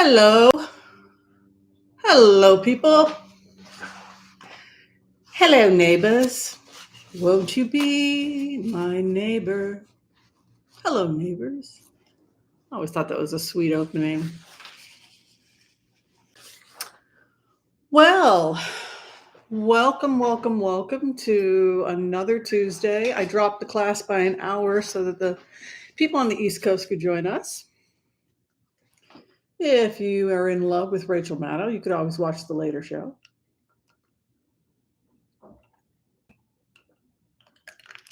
Hello. Hello, people. Hello, neighbors. Won't you be my neighbor? Hello, neighbors. I always thought that was a sweet opening. Well, welcome to another Tuesday. I dropped the class by an hour so that the people on the East Coast could join us. If you are in love with Rachel Maddow, you could always watch the later show.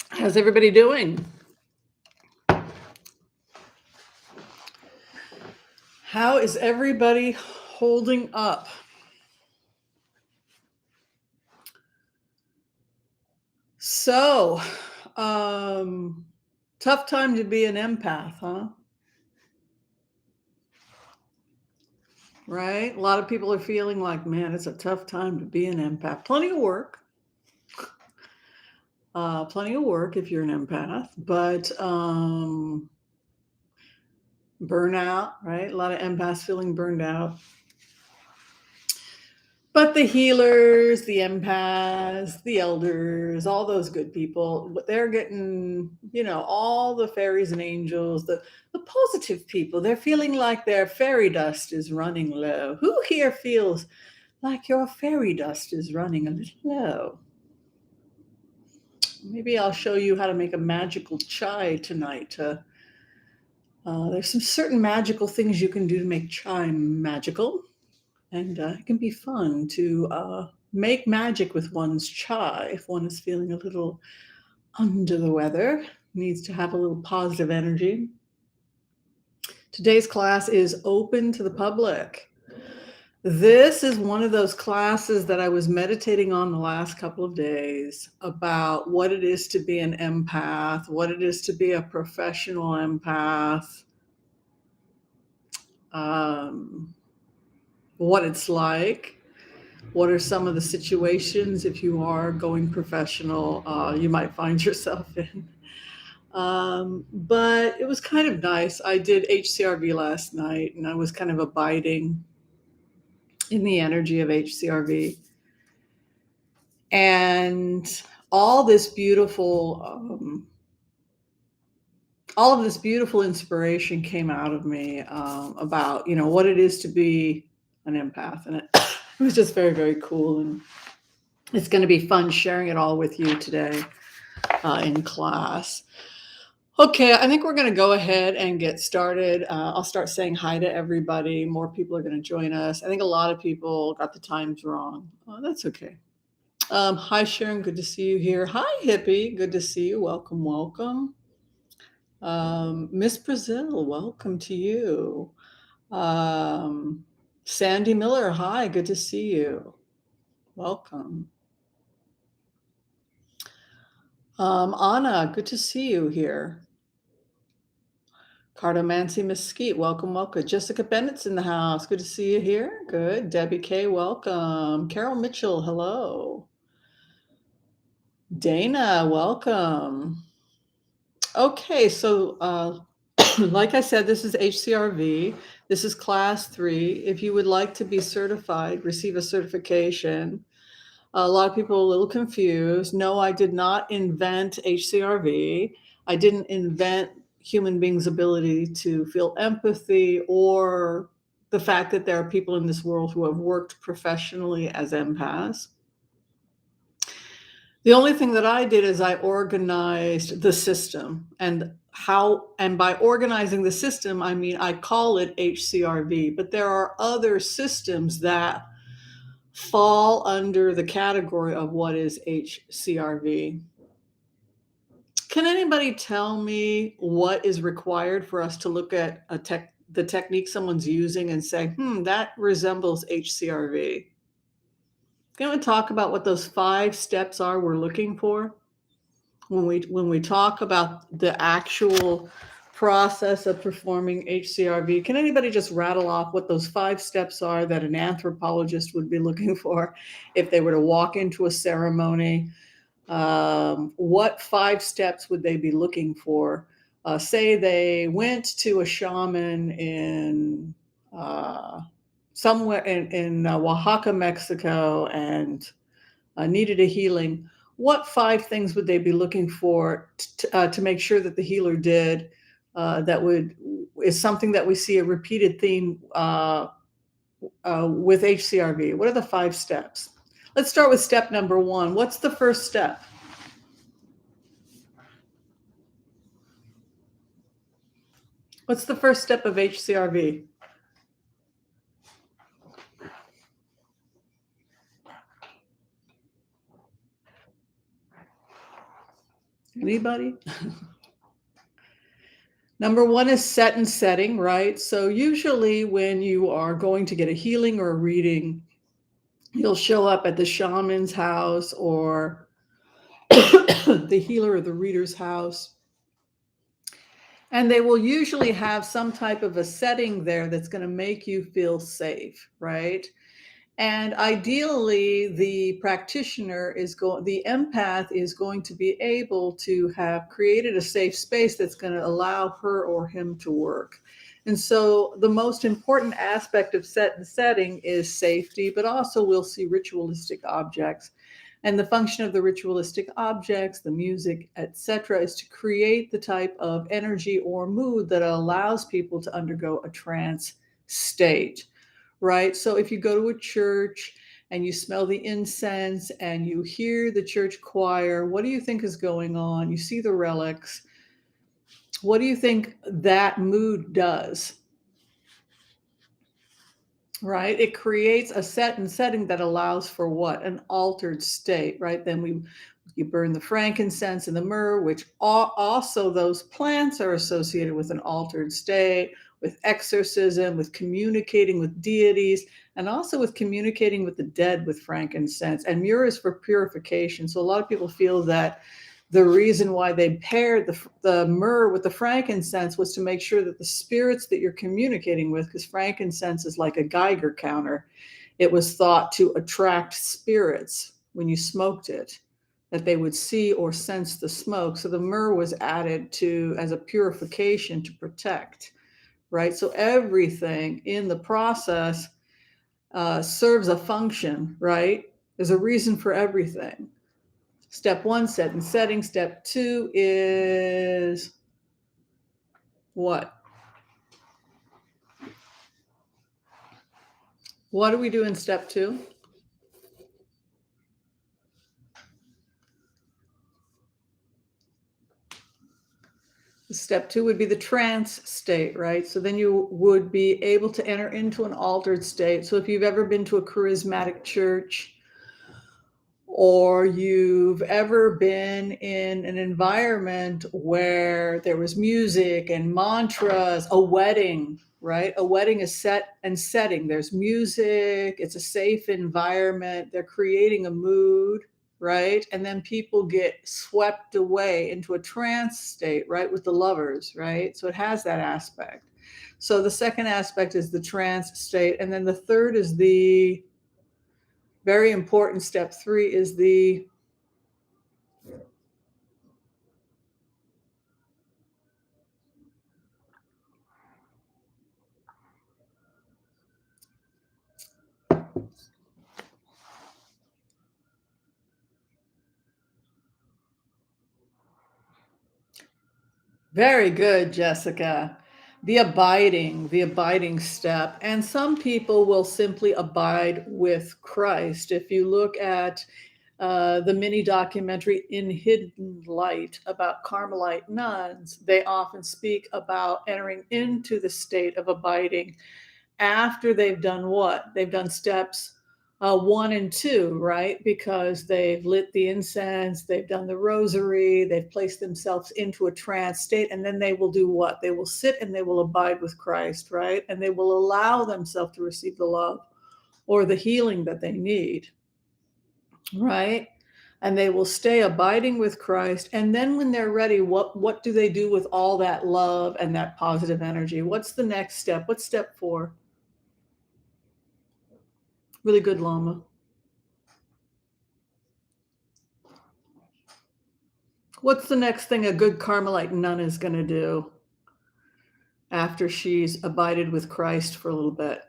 How's everybody doing? How is everybody holding up? So, tough time to be an empath, huh? Right? A lot of people are feeling like, man, it's a tough time to be an empath. Plenty of work. Plenty of work if you're an empath, but burnout, right? A lot of empaths feeling burned out. But the healers, the empaths, the elders, all those good people, they're getting, all the fairies and angels, the positive people, they're feeling like their fairy dust is running low. Who here feels like your fairy dust is running a little low? Maybe I'll show you how to make a magical chai tonight. There's some certain magical things you can do to make chai magical. And it can be fun to make magic with one's chai if one is feeling a little under the weather, needs to have a little positive energy. Today's class is open to the public. This is one of those classes that I was meditating on the last couple of days about what it is to be an empath, what it is to be a professional empath, what it's like. What are some of the situations, if you are going professional, you might find yourself in? But it was kind of nice. I did HCRV last night, and I was kind of abiding in the energy of HCRV. And all of this beautiful inspiration came out of me about, what it is to be an empath. And it was just very, very cool. And it's going to be fun sharing it all with you today in class. Okay, I think we're going to go ahead and get started. I'll start saying hi to everybody. More people are going to join us. I think a lot of people got the times wrong. That's okay. Hi, Sharon. Good to see you here. Hi, Hippie. Good to see you. Welcome. Miss Brazil, welcome to you. Sandy Miller, hi. Good to see you. Welcome. Anna, good to see you here. Cardomancy Mesquite, welcome. Jessica Bennett's in the house. Good to see you here. Good. Debbie K, welcome. Carol Mitchell, hello. Dana, welcome. Okay, so like I said, this is HCRV. This is class 3. If you would like to be certified, receive a certification. A lot of people are a little confused. No, I did not invent HCRV. I didn't invent human beings' ability to feel empathy or the fact that there are people in this world who have worked professionally as empaths. The only thing that I did is I organized the system, and by organizing the system, I mean, I call it HCRV, but there are other systems that fall under the category of what is HCRV. Can anybody tell me what is required for us to look at the technique someone's using and say, that resembles HCRV? Can we talk about what those 5 steps are we're looking for when we talk about the actual process of performing HCRV? Can anybody just rattle off what those 5 steps are that an anthropologist would be looking for if they were to walk into a ceremony? What 5 steps would they be looking for? Say they went to a shaman in somewhere in Oaxaca, Mexico, and needed a healing, what 5 things would they be looking for to make sure that the healer did that is something that we see a repeated theme with HCRV? What are the 5 steps? Let's start with step number 1. What's the first step? What's the first step of HCRV? Anybody? Number 1 is set and setting, right? So usually when you are going to get a healing or a reading, you'll show up at the shaman's house or the healer or the reader's house. And they will usually have some type of a setting there that's going to make you feel safe, right? And ideally, the the empath is going to be able to have created a safe space that's going to allow her or him to work. And so the most important aspect of set and setting is safety, but also we'll see ritualistic objects. And the function of the ritualistic objects, the music, etc., is to create the type of energy or mood that allows people to undergo a trance state, right? So if you go to a church and you smell the incense and you hear the church choir, what do you think is going on? You see the relics. What do you think that mood does? Right? It creates a set and setting that allows for what? An altered state, right? Then you burn the frankincense and the myrrh, which also those plants are associated with an altered state, with exorcism, with communicating with deities, and also with communicating with the dead with frankincense. And myrrh is for purification. So a lot of people feel that the reason why they paired the myrrh with the frankincense was to make sure that the spirits that you're communicating with, because frankincense is like a Geiger counter, it was thought to attract spirits when you smoked it, that they would see or sense the smoke. So the myrrh was added to as a purification to protect, right? So everything in the process serves a function, right? There's a reason for everything. Step 1, set and setting. Step 2 is what? What do we do in step 2? Step 2 would be the trance state, right? So then you would be able to enter into an altered state. So if you've ever been to a charismatic church, or you've ever been in an environment where there was music and mantras, a wedding, right? A wedding is set and setting. There's music, it's a safe environment, they're creating a mood, right? And then people get swept away into a trance state, right? With the lovers, right? So it has that aspect. So the second aspect is the trance state. And then the third is the very important step 3 is the very good, Jessica. The abiding step. And some people will simply abide with Christ. If you look at the mini documentary In Hidden Light about Carmelite nuns, they often speak about entering into the state of abiding after they've done what? They've done steps 1 and 2, right? Because they've lit the incense, they've done the rosary, they've placed themselves into a trance state, and then they will do what? They will sit and they will abide with Christ, right? And they will allow themselves to receive the love or the healing that they need, right? And they will stay abiding with Christ. And then when they're ready, what do they do with all that love and that positive energy? What's the next step? What's step 4? Really good, Lama. What's the next thing a good Carmelite nun is going to do after she's abided with Christ for a little bit.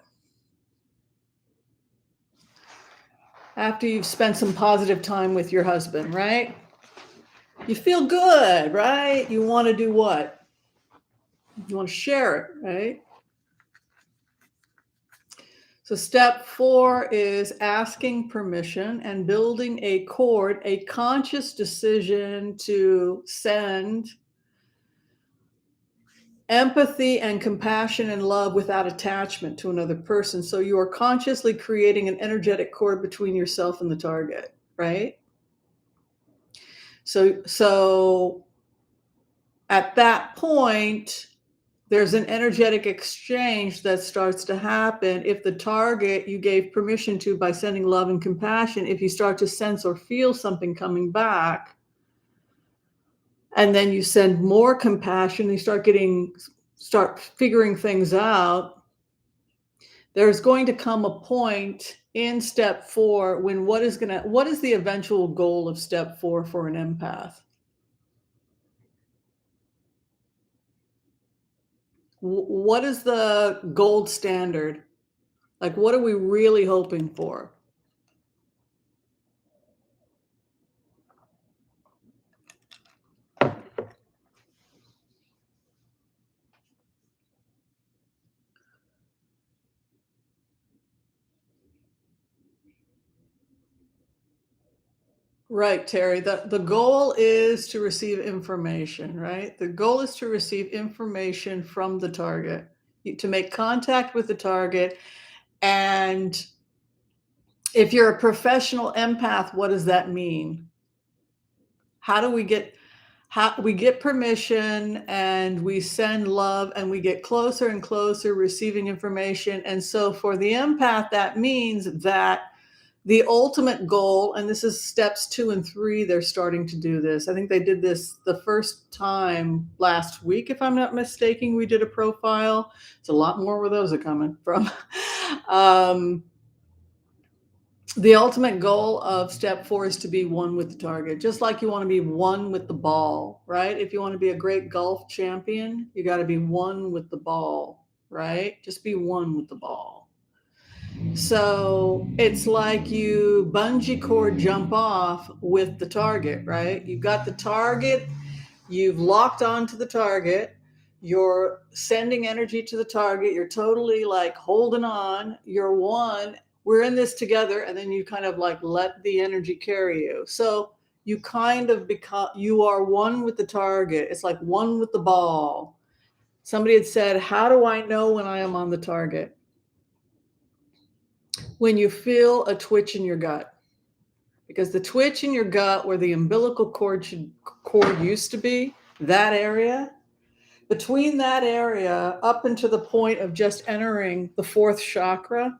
After you've spent some positive time with your husband, right? You feel good, right? You want to do what? You want to share it, right? So step 4 is asking permission and building a cord, a conscious decision to send empathy and compassion and love without attachment to another person. So you are consciously creating an energetic cord between yourself and the target, right? So at that point, there's an energetic exchange that starts to happen if the target you gave permission to by sending love and compassion, if you start to sense or feel something coming back, and then you send more compassion, you start figuring things out, there's going to come a point in step 4 when what is the eventual goal of step 4 for an empath? What is the gold standard? Like, what are we really hoping for? Right, Terry. The goal is to receive information, right? The goal is to receive information from the target, to make contact with the target. And if you're a professional empath, what does that mean? How do we get permission and we send love and we get closer and closer receiving information. And so for the empath, that means that the ultimate goal, and this is steps 2 and 3, they're starting to do this. I think they did this the first time last week, if I'm not mistaken. We did a profile. It's a lot more where those are coming from. The ultimate goal of step 4 is to be one with the target, just like you want to be one with the ball, right? If you want to be a great golf champion, you got to be one with the ball, right? Just be one with the ball. So it's like you bungee cord jump off with the target, right? You've got the target, you've locked onto the target, you're sending energy to the target, you're totally like holding on, you're one, we're in this together, and then you kind of like let the energy carry you. So you kind of you are one with the target. It's like one with the ball. Somebody had said, how do I know when I am on the target? When you feel a twitch in your gut. Because the twitch in your gut where the umbilical cord used to be, that area, between that area up into the point of just entering the 4th chakra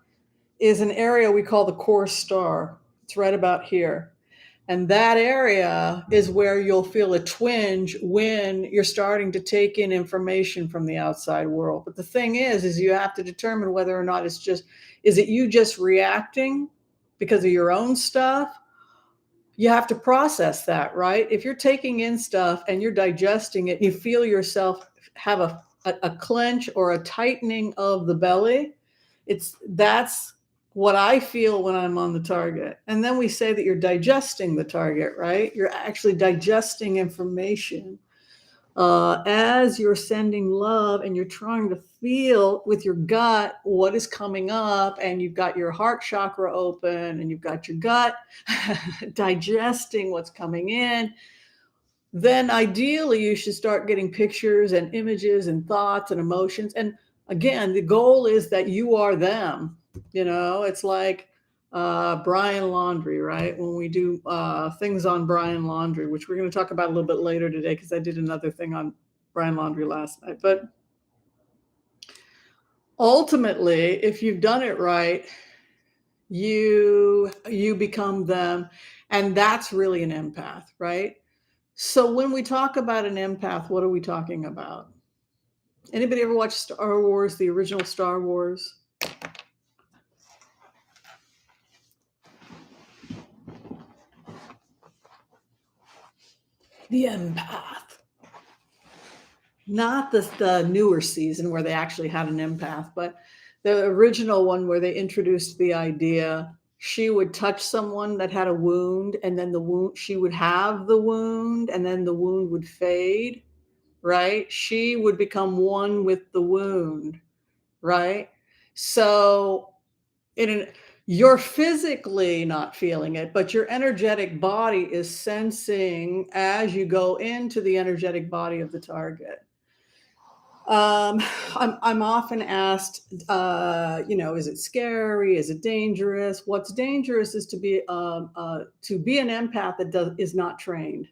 is an area we call the core star. It's right about here. And that area is where you'll feel a twinge when you're starting to take in information from the outside world. But the thing is you have to determine whether or not is it you just reacting because of your own stuff? You have to process that, right? If you're taking in stuff and you're digesting it, you feel yourself have a clench or a tightening of the belly. That's what I feel when I'm on the target. And then we say that you're digesting the target, right? You're actually digesting information as you're sending love, and you're trying to feel with your gut what is coming up, and you've got your heart chakra open and you've got your gut digesting what's coming in. Then ideally you should start getting pictures and images and thoughts and emotions. And again, the goal is that you are them. It's like Brian Laundrie, right? When we do things on Brian Laundrie, which we're going to talk about a little bit later today, because I did another thing on Brian Laundrie last night. But ultimately, if you've done it right, you become them. And that's really an empath, right? So when we talk about an empath, what are we talking about? Anybody ever watch Star Wars, the original Star Wars? The empath. not the newer season where they actually had an empath, but the original one where they introduced the idea she would touch someone that had a wound, and then the wound she would have the wound, and then the wound would fade, right? She would become one with the wound, right? So in an you're physically not feeling it, but your energetic body is sensing as you go into the energetic body of the target. Um, I'm often asked, is it scary? Is it dangerous? What's dangerous is to be an empath that is not trained,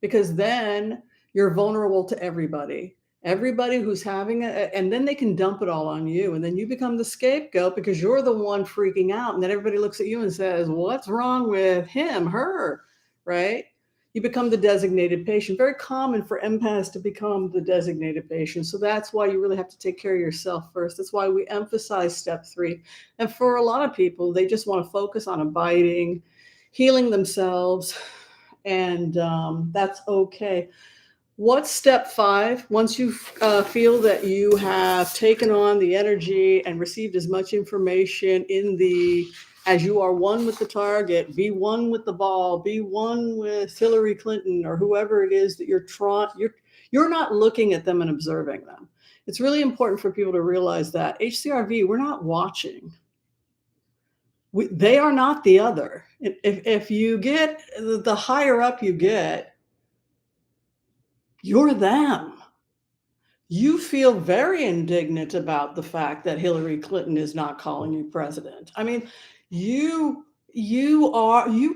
because then you're vulnerable to everybody. Everybody who's having it, and then they can dump it all on you, and then you become the scapegoat because you're the one freaking out, and then everybody looks at you and says, "What's wrong with him, her?" Right? You become the designated patient. Very common for empaths to become the designated patient. So that's why you really have to take care of yourself first. That's why we emphasize step 3. And for a lot of people, they just want to focus on abiding, healing themselves, and that's okay. What's step 5? Once you feel that you have taken on the energy and received as much information as you are one with the target, be one with the ball, be one with Hillary Clinton or whoever it is that you're not looking at them and observing them. It's really important for people to realize that HCRV, we're not watching. They are not the other. If you get the higher up you get, you're them. You feel very indignant about the fact that Hillary Clinton is not calling you president. I mean, you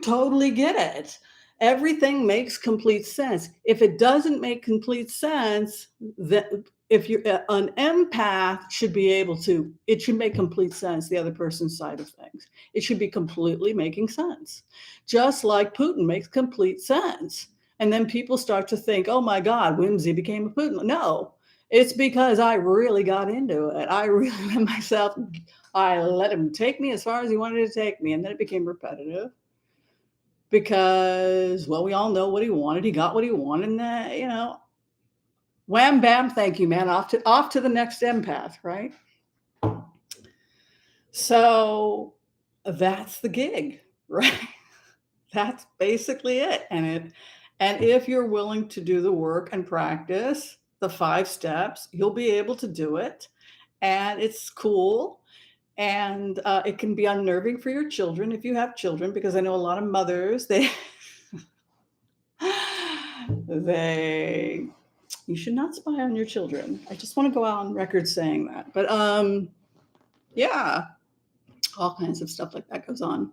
totally get it. Everything makes complete sense. If it doesn't make complete sense, that if you're an empath should be able to, it should make complete sense, the other person's side of things. It should be completely making sense. Just like Putin makes complete sense. And then people start to think, oh my God, whimsy became a Putin. No, it's because I really got into it. I really let myself, I let him take me as far as he wanted to take me. And then it became repetitive because, well, we all know what he wanted. He got what he wanted. And, wham, bam, thank you, man. Off to the next empath, right? So that's the gig, right? That's basically it. And if you're willing to do the work and practice the 5 steps, you'll be able to do it. And it's cool. And it can be unnerving for your children if you have children, because I know a lot of mothers, you should not spy on your children. I just want to go out on record saying that. But yeah, all kinds of stuff like that goes on.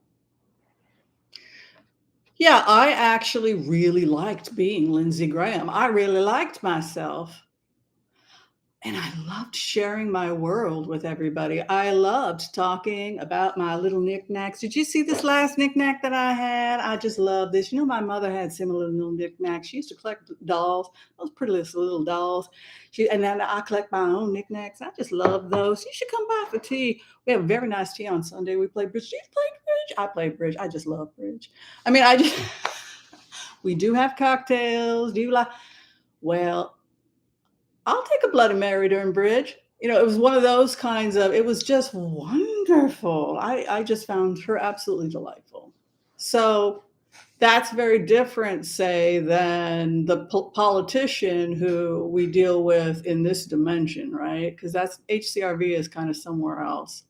Yeah, I actually really liked being Lindsey Graham. I really liked myself. And I loved sharing my world with everybody. I loved talking about my little knickknacks. Did you see this last knickknack that I had? I just love this. My mother had similar little knickknacks. She used to collect dolls, those pretty little dolls. And then I collect my own knickknacks. I just love those. You should come by for tea. We have a very nice tea on Sunday. We play bridge. Do you play bridge? I play bridge. I just love bridge. I mean, we do have cocktails. Do you like, well, I'll take a Bloody Mary during bridge. It was one of those it was just wonderful. I just found her absolutely delightful. So that's very different, say, than the politician who we deal with in this dimension, right? Because that's HCRV is kind of somewhere else.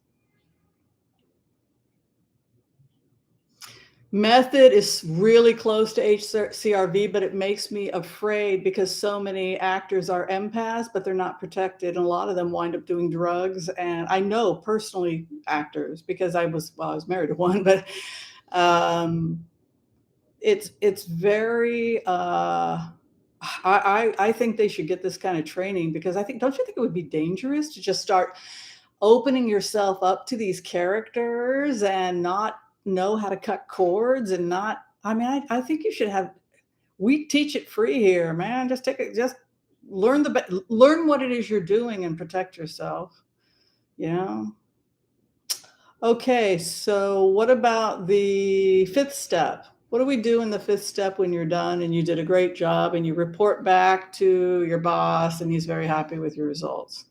Method is really close to HCRV, but it makes me afraid because so many actors are empaths, but they're not protected. And a lot of them wind up doing drugs. And I know personally actors because I was married to one, but it's very, I think they should get this kind of training because don't you think it would be dangerous to just start opening yourself up to these characters and not know how to cut cords and not, I think you should we teach it free here, man. Just learn learn what it is you're doing and protect yourself. Okay, so what about the 5th step? What do we do in the fifth step when you're done and you did a great job and you report back to your boss and he's very happy with your results?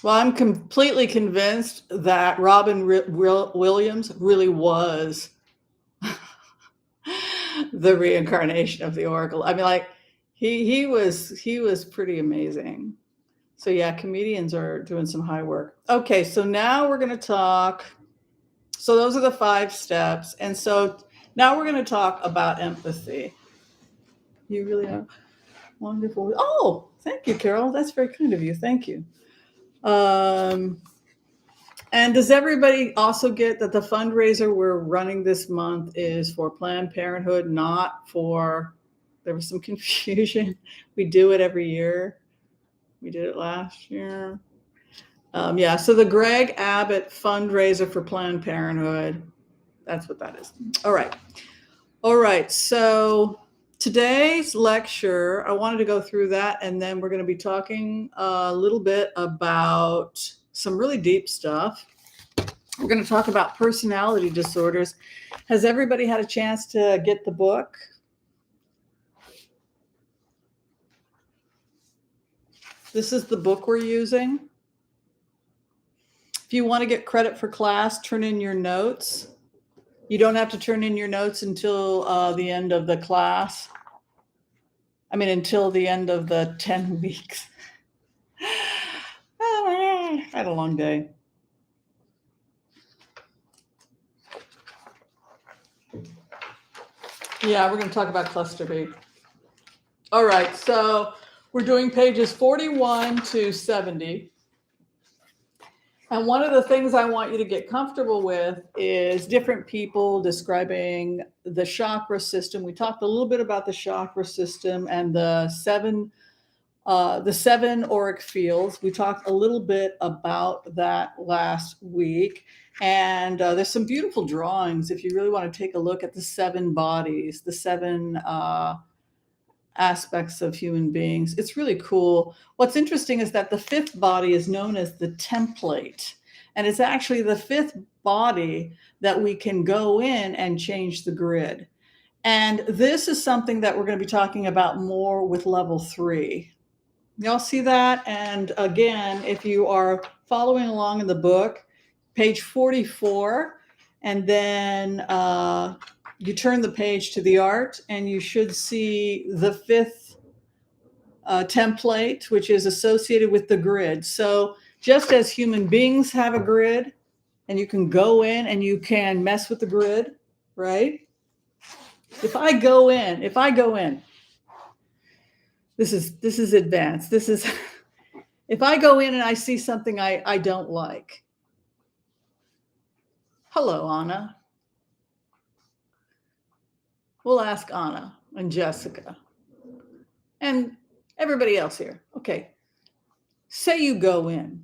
Well, I'm completely convinced that Robin Williams really was the reincarnation of the Oracle. I mean, like he was pretty amazing. So yeah, comedians are doing some high work. Okay, so now we're going to talk. So those are the 5 steps, and so now we're going to talk about empathy. You really are wonderful. Oh, thank you, Carol. That's very kind of you. Thank you. And does everybody also get that the fundraiser we're running this month is for Planned Parenthood, not for, there was some confusion. We do it every year. We did it last year. Yeah, so the Greg Abbott fundraiser for Planned Parenthood, that's what that is. All right. So today's lecture, I wanted to go through that, and then we're going to be talking a little bit about some really deep stuff. We're going to talk about personality disorders. Has everybody had a chance to get the book? This is the book we're using. If you want to get credit for class, turn in your notes. You don't have to turn in your notes until the end of the class. I mean, until the end of the 10 weeks. I had a long day. Yeah, we're going to talk about cluster B. All right, so we're doing pages 41 to 70. And one of the things I want you to get comfortable with is different people describing the chakra system. We talked a little bit about the chakra system and the seven auric fields. We talked a little bit about that last week. And there's some beautiful drawings if you really want to take a look at the 7 bodies, the 7 aspects of human beings. It's really cool. What's interesting is that the 5th body is known as the template. And it's actually the 5th body that we can go in and change the grid. And this is something that we're going to be talking about more with level 3. Y'all see that? And again, if you are following along in the book, page 44, and then you turn the page to the art, and you should see the 5th template, which is associated with the grid. So just as human beings have a grid, and you can go in and you can mess with the grid, right? If I go in, this is advanced. This is, if I go in and I see something I don't like. Hello, Anna. We'll ask Anna and Jessica and everybody else here. Okay. Say you go in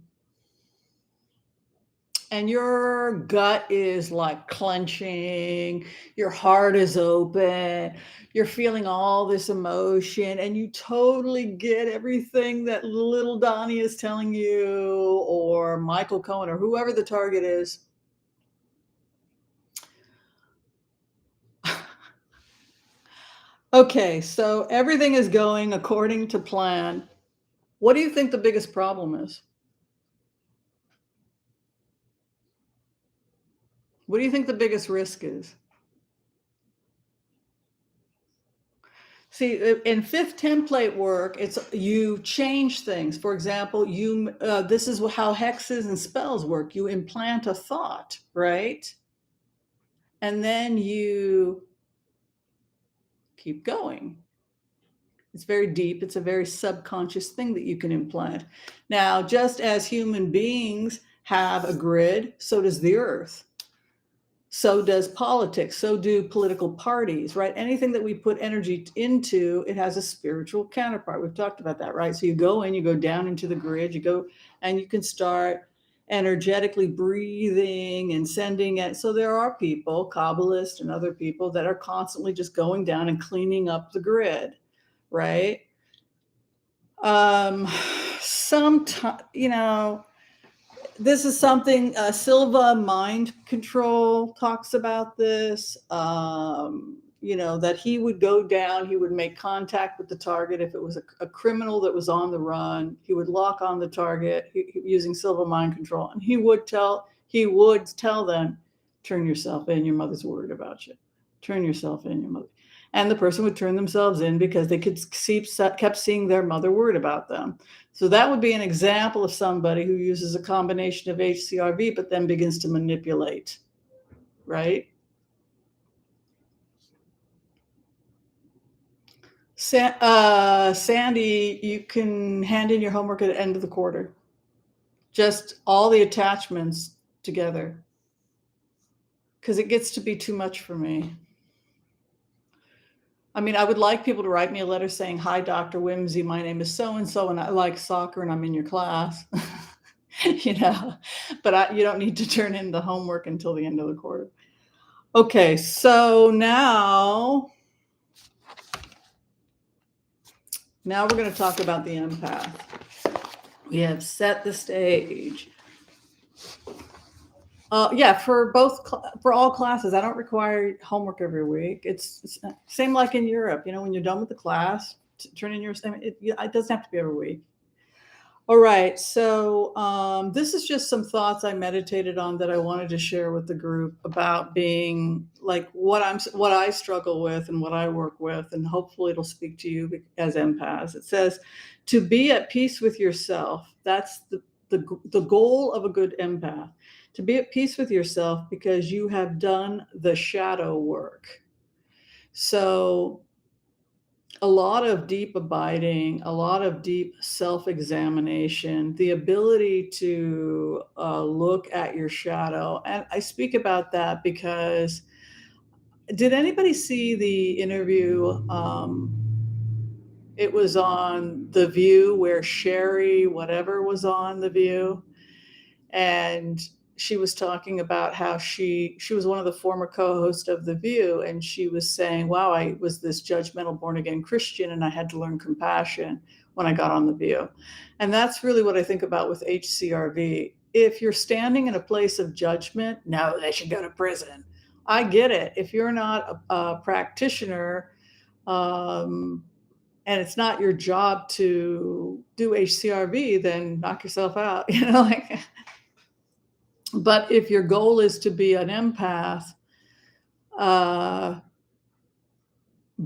and your gut is like clenching, your heart is open, you're feeling all this emotion, and you totally get everything that little Donnie is telling you, or Michael Cohen, or whoever the target is. Okay, so everything is going according to plan. What do you think the biggest problem is? What do you think the biggest risk is? See, in 5th template work, it's you change things. For example, this is how hexes and spells work. You implant a thought, right? And then you keep going. It's very deep. It's a very subconscious thing that you can implant. Now, just as human beings have a grid, so does the earth. So does politics. So do political parties, right? Anything that we put energy into, it has a spiritual counterpart. We've talked about that, right? So you go in, you go down into the grid, you go, and you can start energetically breathing and sending it. So there are people, Kabbalists and other people, that are constantly just going down and cleaning up the grid, right? Sometimes, this is something Silva Mind Control talks about this. That he would go down, he would make contact with the target. If it was a criminal that was on the run, he would lock on the target using Silva Mind Control, and he would tell them, "Turn yourself in. Your mother's worried about you. Turn yourself in. Your mother." And the person would turn themselves in because they kept seeing their mother worried about them. So that would be an example of somebody who uses a combination of HCRV, but then begins to manipulate, right? Sandy, you can hand in your homework at the end of the quarter. Just all the attachments together, because it gets to be too much for me. I mean, I would like people to write me a letter saying, "Hi, Dr. Whimsy, my name is so-and-so, and I like soccer, and I'm in your class." But you don't need to turn in the homework until the end of the quarter. Okay, so now we're going to talk about the empath. We have set the stage. For all classes, I don't require homework every week. It's same like in Europe. When you're done with the class, turn in your. It doesn't have to be every week. All right, so this is just some thoughts I meditated on that I wanted to share with the group about being like what I struggle with and what I work with, and hopefully it'll speak to you as empaths. It says to be at peace with yourself. That's the goal of a good empath. To be at peace with yourself because you have done the shadow work. So a lot of deep abiding, a lot of deep self-examination, the ability to look at your shadow. And I speak about that because did anybody see the interview? It was on The View where Sherry whatever was on The View. And she was talking about how she was one of the former co-hosts of The View, and she was saying, wow, I was this judgmental born-again Christian, and I had to learn compassion when I got on The View. And that's really what I think about with HCRV. If you're standing in a place of judgment, no, they should go to prison. I get it. If you're not a practitioner, and it's not your job to do HCRV, then knock yourself out, But if your goal is to be an empath,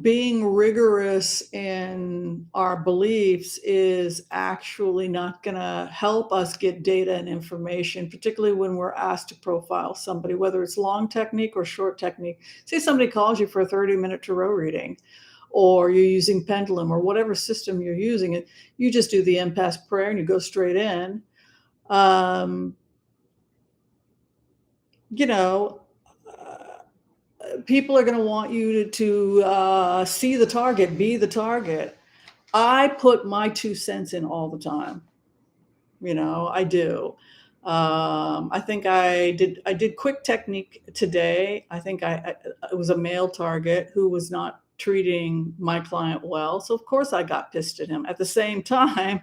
being rigorous in our beliefs is actually not going to help us get data and information, particularly when we're asked to profile somebody, whether it's long technique or short technique. Say somebody calls you for a 30-minute tarot reading, or you're using pendulum or whatever system you're using, you just do the Empath Prayer and you go straight in. People are going to want you to see the target, be the target. I put my 2 cents in all the time. I do. I think I did quick technique today. I think it was a male target who was not treating my client well. So of course I got pissed at him. At the same time,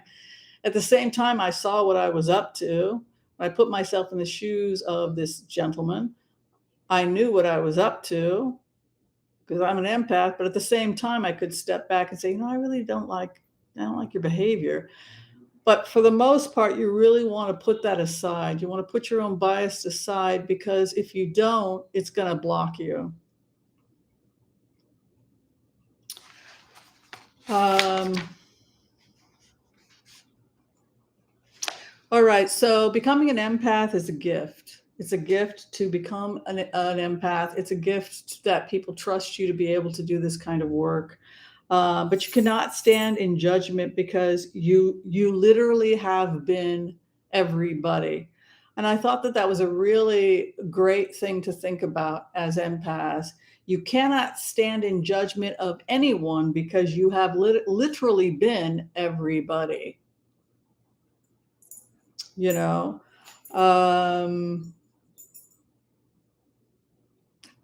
I saw what I was up to. I put myself in the shoes of this gentleman. I knew what I was up to because I'm an empath, but at the same time, I could step back and say, I really don't like your behavior. But for the most part, you really want to put that aside. You want to put your own bias aside, because if you don't, it's going to block you. All right, so becoming an empath is a gift. It's a gift to become an empath. It's a gift that people trust you to be able to do this kind of work. But you cannot stand in judgment because you literally have been everybody. And I thought that was a really great thing to think about as empaths. You cannot stand in judgment of anyone because you have literally been everybody.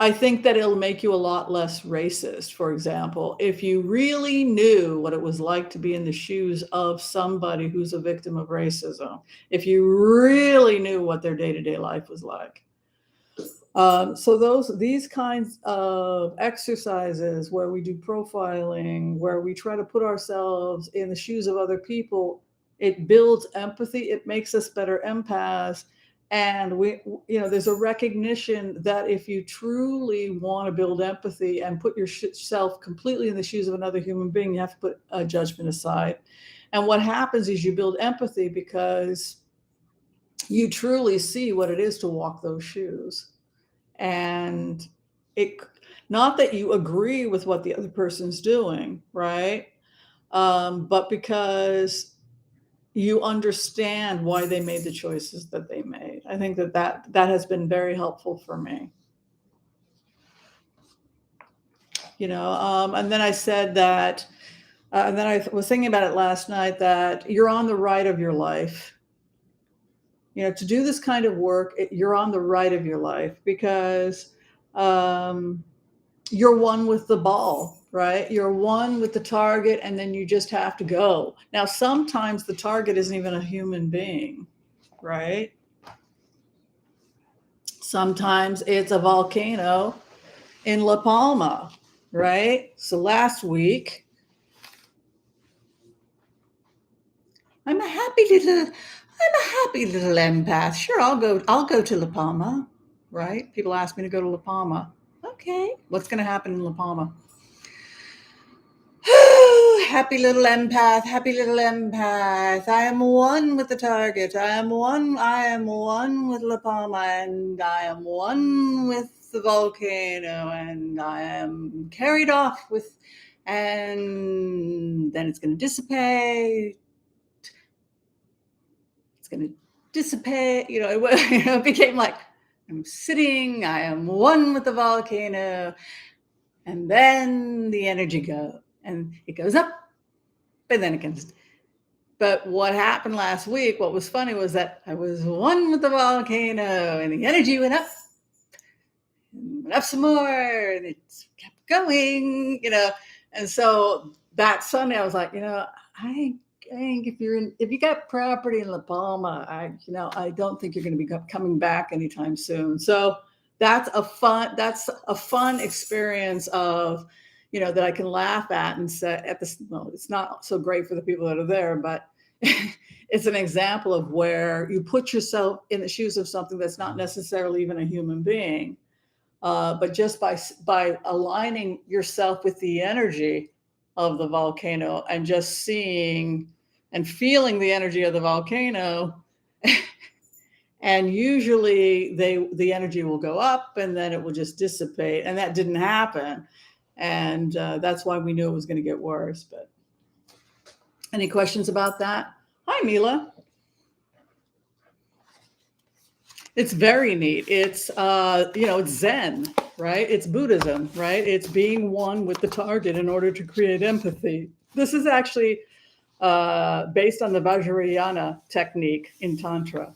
I think that it'll make you a lot less racist, for example. If you really knew what it was like to be in the shoes of somebody who's a victim of racism, if you really knew what their day-to-day life was like. So these kinds of exercises where we do profiling, where we try to put ourselves in the shoes of other people, it builds empathy. It makes us better empaths. And there's a recognition that if you truly want to build empathy and put yourself completely in the shoes of another human being, you have to put a judgment aside. And what happens is you build empathy because you truly see what it is to walk those shoes. And it, not that you agree with what the other person's doing, right? But because you understand why they made the choices that they made. I think that has been very helpful for me. And then I said that, and then I was thinking about it last night, that you're on the right of your life. To do this kind of work, you're on the right of your life because you're one with the ball, right? You're one with the target, and then you just have to go. Now, sometimes the target isn't even a human being, right? Sometimes it's a volcano in La Palma, right? So last week, I'm a happy little empath. Sure, I'll go to La Palma, right? People ask me to go to La Palma. Okay, what's going to happen in La Palma? Happy little empath, happy little empath. I am one with the target. I am one with La Palma, and I am one with the volcano, and I am carried off with, and then it's going to dissipate. It's going to dissipate. It became like, I'm sitting, I am one with the volcano, and then the energy goes, and it goes up, and then it comes. But what happened last week, what was funny was that I was one with the volcano, and the energy went up some more, and it kept going, And so that Sunday, I was like, I think if you got property in La Palma, I don't think you're going to be coming back anytime soon. So that's a fun experience of, that I can laugh at and say it's not so great for the people that are there, but it's an example of where you put yourself in the shoes of something that's not necessarily even a human being. But just by aligning yourself with the energy of the volcano and just seeing and feeling the energy of the volcano, and usually the energy will go up and then it will just dissipate, and that didn't happen, and that's why we knew it was going to get worse. But any questions about that? Hi, Mila. It's very neat. It's it's Zen, right? It's Buddhism, right? It's being one with the target in order to create empathy. This is actually based on the Vajrayana technique in Tantra.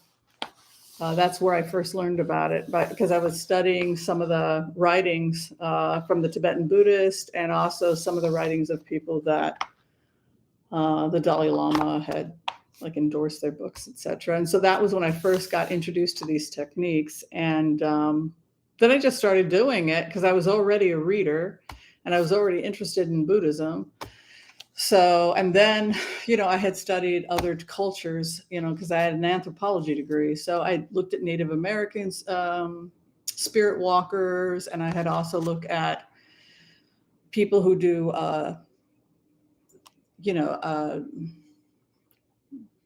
That's where I first learned about it, because I was studying some of the writings from the Tibetan Buddhist, and also some of the writings of people that the Dalai Lama had endorsed their books, etc. And so that was when I first got introduced to these techniques. And then I just started doing it because I was already a reader and I was already interested in Buddhism. So, and then, I had studied other cultures, because I had an anthropology degree. So I looked at Native Americans, spirit walkers, and I had also looked at people who do,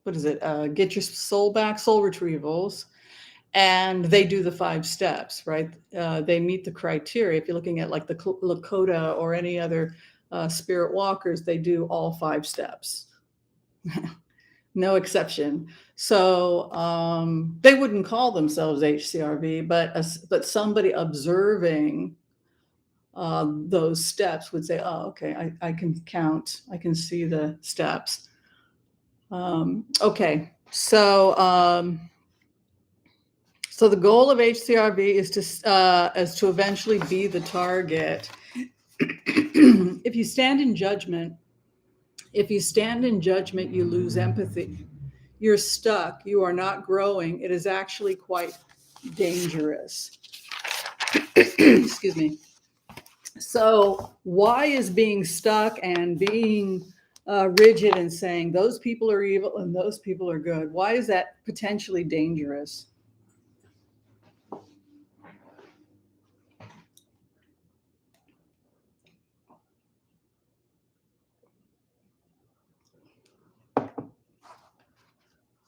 what is it? Get your soul back, soul retrievals. And they do the 5 steps, right? They meet the criteria. If you're looking at the Lakota or any other spirit walkers, they do all 5 steps. No exception. So they wouldn't call themselves HCRV, but somebody observing those steps would say, oh, okay, I can count. I can see the steps. Okay, so So the goal of HCRV is to eventually be the target. If you stand in judgment, you lose empathy. You're stuck. You are not growing. It is actually quite dangerous. Excuse me. So why is being stuck and being rigid and saying those people are evil and those people are good, why is that potentially dangerous?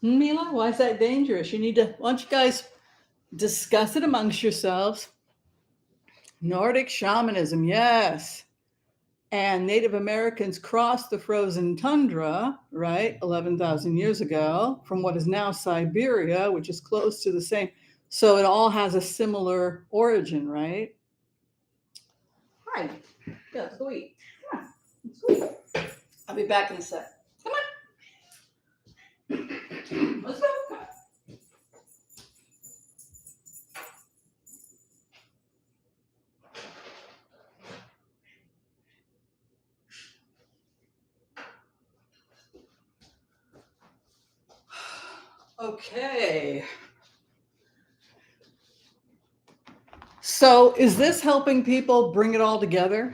Mila, why is that dangerous? You need to, why don't you guys discuss it amongst yourselves? Nordic shamanism, yes. And Native Americans crossed the frozen tundra, right, 11,000 years ago, from what is now Siberia, which is close to the same. So it all has a similar origin, right? Hi. Yeah, let's go eat. Yeah, let's go eat. I'll be back in a sec. Come on. Let's go. Okay. So is this helping people bring it all together?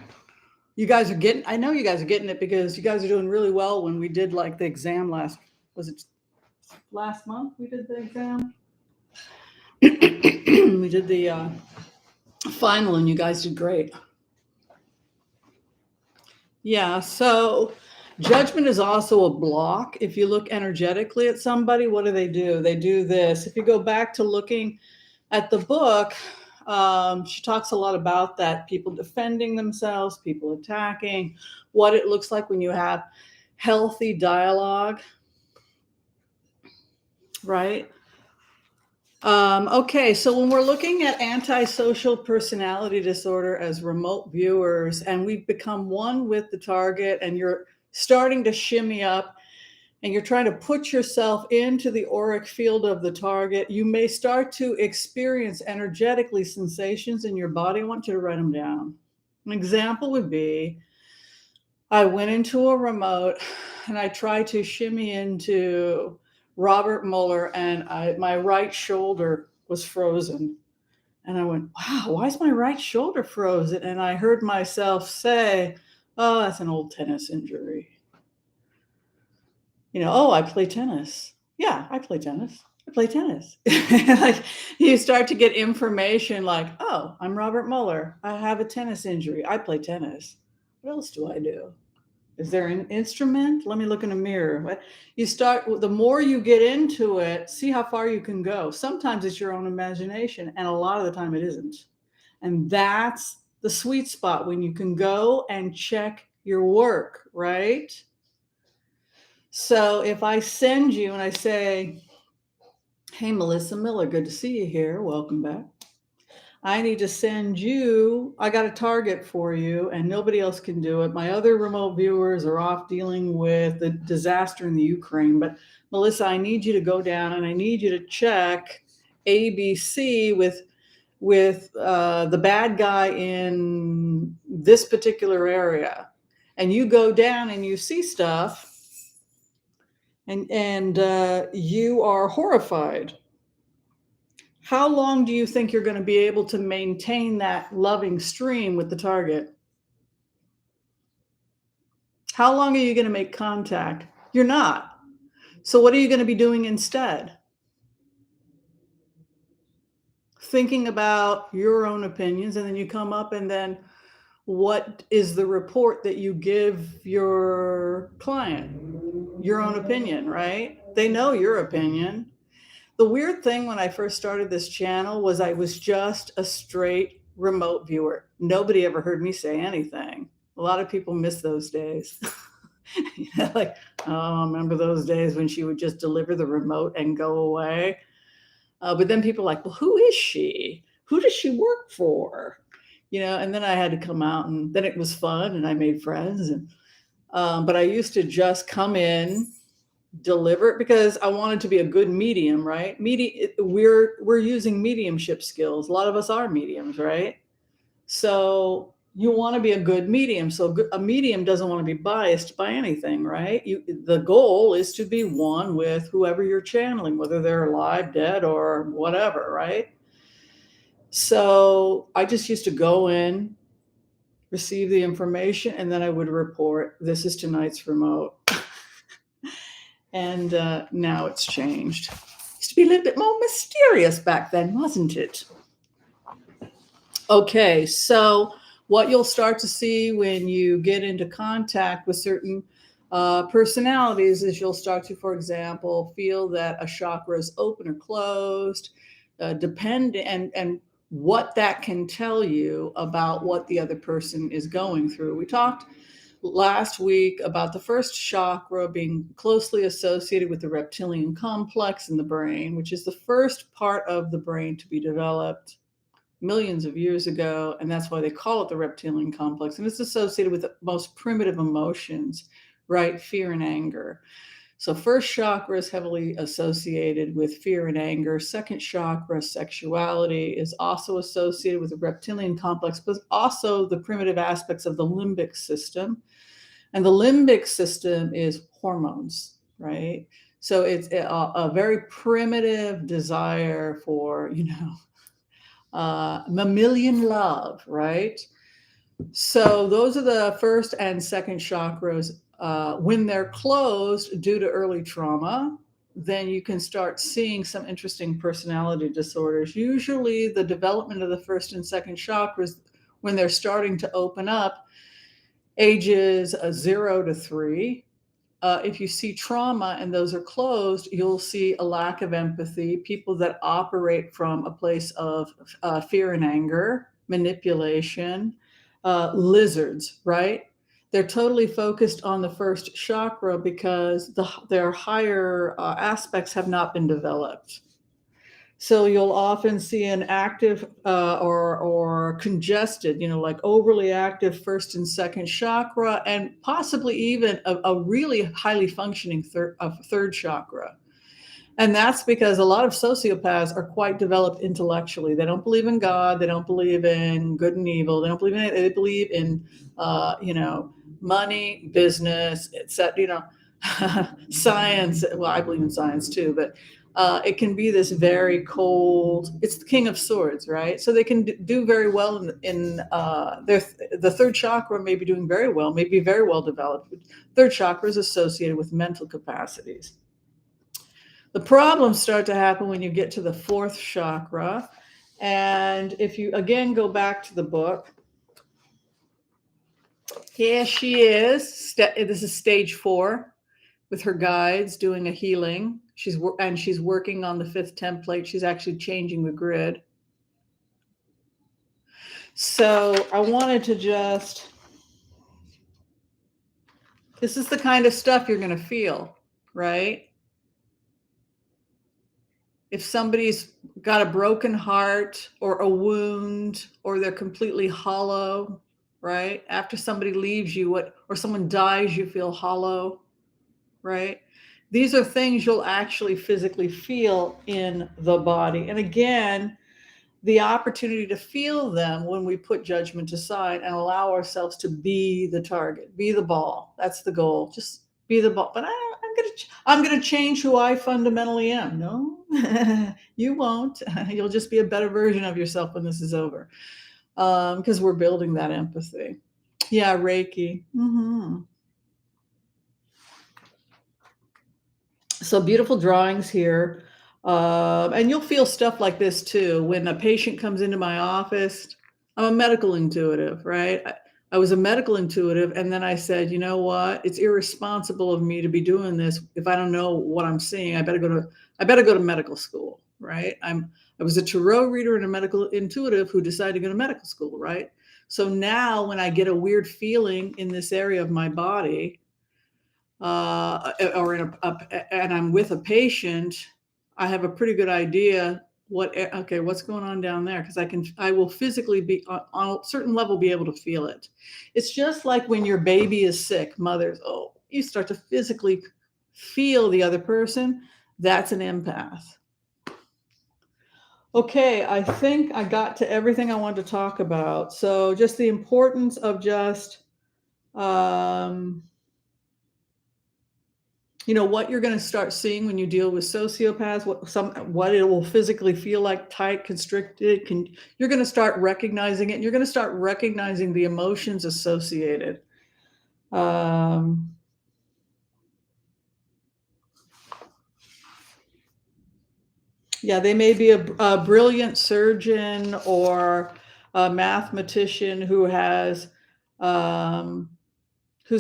You guys are getting, I know you guys are getting it because you guys are doing really well when we did like the exam was it last month we did the exam? We did the final and you guys did great. Yeah, so judgment is also a block. If you look energetically at somebody, what do? They do this. If you go back to looking at the book, she talks a lot about that, people defending themselves, people attacking, what it looks like when you have healthy dialogue, right? Okay, so when we're looking at antisocial personality disorder as remote viewers, and we've become one with the target, and you're starting to shimmy up, and you're trying to put yourself into the auric field of the target, you may start to experience energetically sensations in your body. I want you to write them down. An example would be, I went into a remote and I tried to shimmy into Robert Mueller, and my right shoulder was frozen. And I went, wow, why is my right shoulder frozen? And I heard myself say, oh, that's an old tennis injury. Oh, I play tennis. Yeah, I play tennis. I play tennis. Like, you start to get information like, oh, I'm Robert Mueller. I have a tennis injury. I play tennis. What else do I do? Is there an instrument? Let me look in a mirror. You start, the more you get into it, see how far you can go. Sometimes it's your own imagination, and a lot of the time it isn't. And that's the sweet spot when you can go and check your work, right? So if I send you and I say, hey, Melissa Miller, good to see you here. Welcome back. I need to send you, I got a target for you, and nobody else can do it. My other remote viewers are off dealing with the disaster in the Ukraine. But Melissa, I need you to go down and I need you to check ABC with the bad guy in this particular area. And you go down and you see stuff, and you are horrified. How long do you think you're going to be able to maintain that loving stream with the target? How long are you going to make contact? You're not. So what are you going to be doing instead? Thinking about your own opinions, and then you come up, and then what is the report that you give your client? Your own opinion, right? They know your opinion. The weird thing when I first started this channel was I was just a straight remote viewer. Nobody ever heard me say anything. A lot of people miss those days. Like, oh, remember those days when she would just deliver the remote and go away? But then people are like, well, who is she? Who does she work for? And then I had to come out, and then it was fun and I made friends. But I used to just come in, deliver it because I wanted to be a good medium, right? We're using mediumship skills. A lot of us are mediums, right? So you want to be a good medium. So a medium doesn't want to be biased by anything, right? The goal is to be one with whoever you're channeling, whether they're alive, dead, or whatever, right? So I just used to go in, receive the information, and then I would report, this is tonight's remote. And now it's changed. Used to be a little bit more mysterious back then, wasn't it? Okay, so what you'll start to see when you get into contact with certain personalities is you'll start to, for example, feel that a chakra is open or closed, and what that can tell you about what the other person is going through. We talked last week about the first chakra being closely associated with the reptilian complex in the brain, which is the first part of the brain to be developed millions of years ago, and that's why they call it the reptilian complex. And it's associated with the most primitive emotions, right? Fear and anger. So first chakra is heavily associated with fear and anger. Second chakra, sexuality, is also associated with the reptilian complex, but also the primitive aspects of the limbic system. And the limbic system is hormones, right? So it's a very primitive desire for, mammalian love, right? So those are the first and second chakras. When they're closed due to early trauma, then you can start seeing some interesting personality disorders. Usually the development of the first and second chakras, when they're starting to open up, ages 0 to 3. If you see trauma and those are closed, you'll see a lack of empathy, people that operate from a place of fear and anger, manipulation, lizards, right? They're totally focused on the first chakra because their higher aspects have not been developed. So you'll often see an active or congested, like overly active first and second chakra, and possibly even a really highly functioning third chakra. And that's because a lot of sociopaths are quite developed intellectually. They don't believe in God. They don't believe in good and evil. They don't believe in it. They believe in, money, business, etc. Science. Well, I believe in science too, but it can be this very cold. It's the King of Swords, right? So they can do very well in the third chakra. May be doing very well, may be very well developed. Third chakra is associated with mental capacities. The problems start to happen when you get to the fourth chakra. And if you again go back to the book, here she is. This is stage 4 with her guides doing a healing. She's working on the 5th template. She's actually changing the grid. So I wanted to this is the kind of stuff you're going to feel, right? If somebody's got a broken heart or a wound or they're completely hollow, right? After somebody leaves you, or someone dies, you feel hollow, right? These are things you'll actually physically feel in the body. And again, the opportunity to feel them when we put judgment aside and allow ourselves to be the target, be the ball. That's the goal. Just be the ball. But I'm gonna change who I fundamentally am. No, you won't. You'll just be a better version of yourself when this is over. Because we're building that empathy. Yeah, Reiki. Mm-hmm. So beautiful drawings here. And you'll feel stuff like this too. When a patient comes into my office, I'm a medical intuitive, right? I was a medical intuitive. And then I said, you know what? It's irresponsible of me to be doing this. If I don't know what I'm seeing, I better go to medical school, right? I was a tarot reader and a medical intuitive who decided to go to medical school, right? So now when I get a weird feeling in this area of my body, and I'm with a patient, I have a pretty good idea what's going on down there, because I will physically be on a certain level be able to feel it. It's just like when your baby is sick, mothers, you start to physically feel the other person, that's an empath. Okay, I think I got to everything I wanted to talk about. So just the importance of just, what you're going to start seeing when you deal with sociopaths, what it will physically feel like, tight, constricted. You're going to start recognizing it, and you're going to start recognizing the emotions associated. Yeah, they may be a brilliant surgeon or a mathematician who's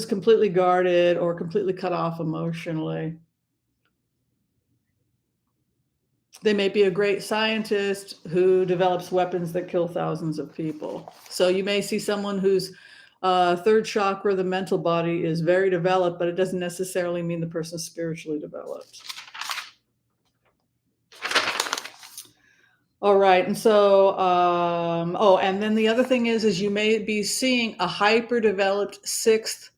completely guarded or completely cut off emotionally. They may be a great scientist who develops weapons that kill thousands of people. So you may see someone whose third chakra, the mental body, is very developed, but it doesn't necessarily mean the person's spiritually developed. All right. And so, and then the other thing is you may be seeing a hyper-developed sixth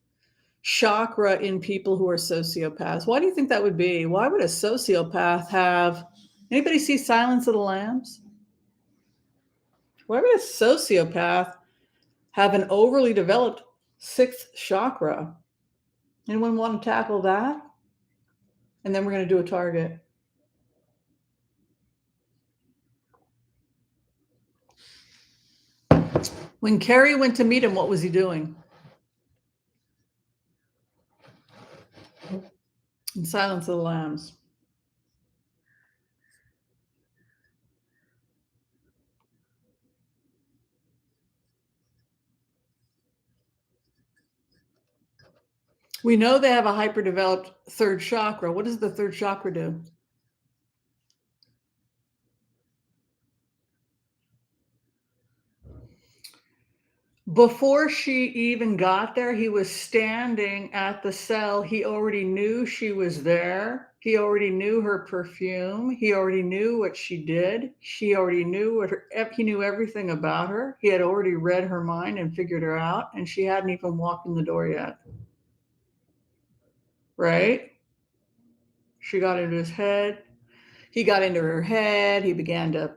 chakra in people who are sociopaths. Why do you think that would be? Why would a sociopath have... Anybody see Silence of the Lambs? Why would a sociopath have an overly developed sixth chakra? Anyone want to tackle that? And then we're going to do a target. When Carrie went to meet him, what was he doing? In Silence of the Lambs. We know they have a hyperdeveloped third chakra. What does the third chakra do? Before she even got there, he was standing at the cell. He already knew she was there. He already knew her perfume. He already knew what she did. She already knew he knew everything about her. He had already read her mind and figured her out, and she hadn't even walked in the door yet. Right? She got into his head. He got into her head. He began to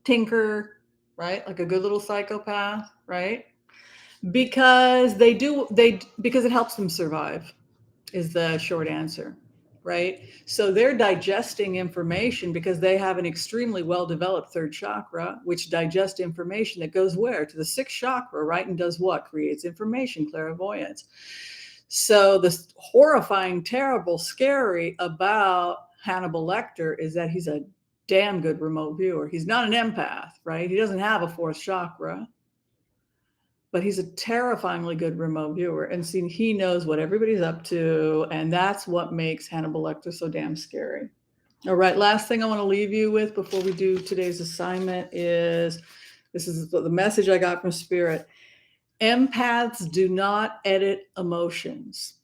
tinker, right? Like a good little psychopath, right? Because because it helps them survive, is the short answer, right? So they're digesting information because they have an extremely well-developed third chakra, which digests information that goes where? To the sixth chakra, right? And does what? Creates information, clairvoyance. So the horrifying, terrible, scary about Hannibal Lecter is that he's a damn good remote viewer. He's not an empath, right? He doesn't have a fourth chakra, but he's a terrifyingly good remote viewer. And see, he knows what everybody's up to, and that's what makes Hannibal Lecter so damn scary. All right, last thing I want to leave you with before we do today's assignment is, this is the message I got from Spirit. Empaths do not edit emotions.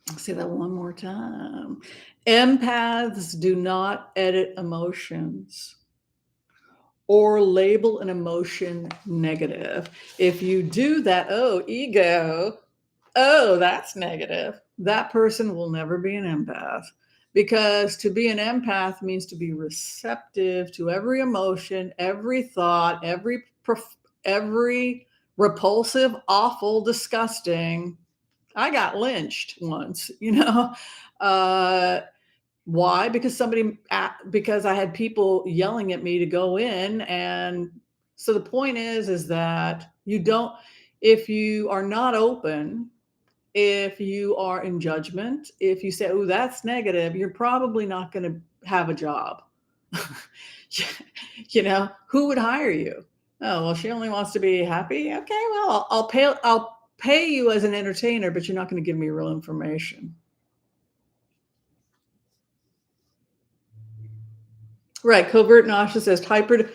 I'll say that one more time. Empaths do not edit emotions or label an emotion negative. If you do that, ego, that's negative, that person will never be an empath. Because to be an empath means to be receptive to every emotion, every thought, every repulsive, awful, disgusting. I got lynched once, why? Because I had people yelling at me to go in. And so the point is that if you are not open, if you are in judgment, if you say, that's negative, you're probably not going to have a job. Who would hire you? Oh, well, she only wants to be happy. Okay, well, I'll pay you as an entertainer, but you're not going to give me real information. Right. Covert narcissist,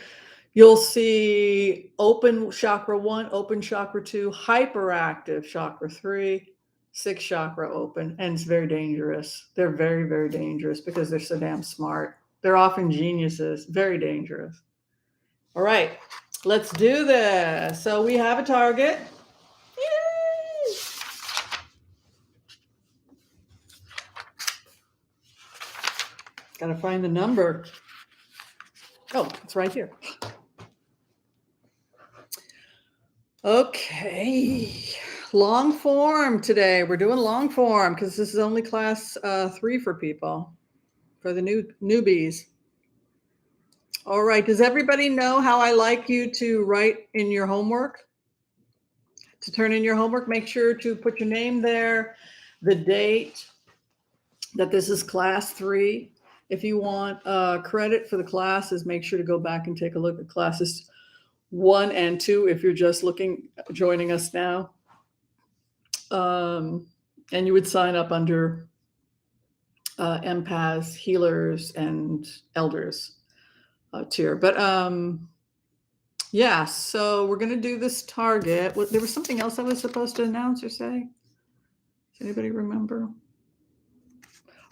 you'll see open chakra 1, open chakra 2, hyperactive chakra 3, 6 chakra open. And it's very dangerous. They're very, very dangerous because they're so damn smart. They're often geniuses, very dangerous. All right, let's do this. So we have a target. Yay! Got to find the number. Oh, it's right here. Okay. Long form today. We're doing long form because this is only class 3 for people, for the newbies. All right. Does everybody know how I like you to write in your homework? To turn in your homework, make sure to put your name there, the date that this is class 3. If you want credit for the classes, make sure to go back and take a look at classes 1 and 2 if you're just joining us now. And you would sign up under empaths, healers, and elders tier. But yeah, so we're going to do this target. There was something else I was supposed to announce or say. Does anybody remember?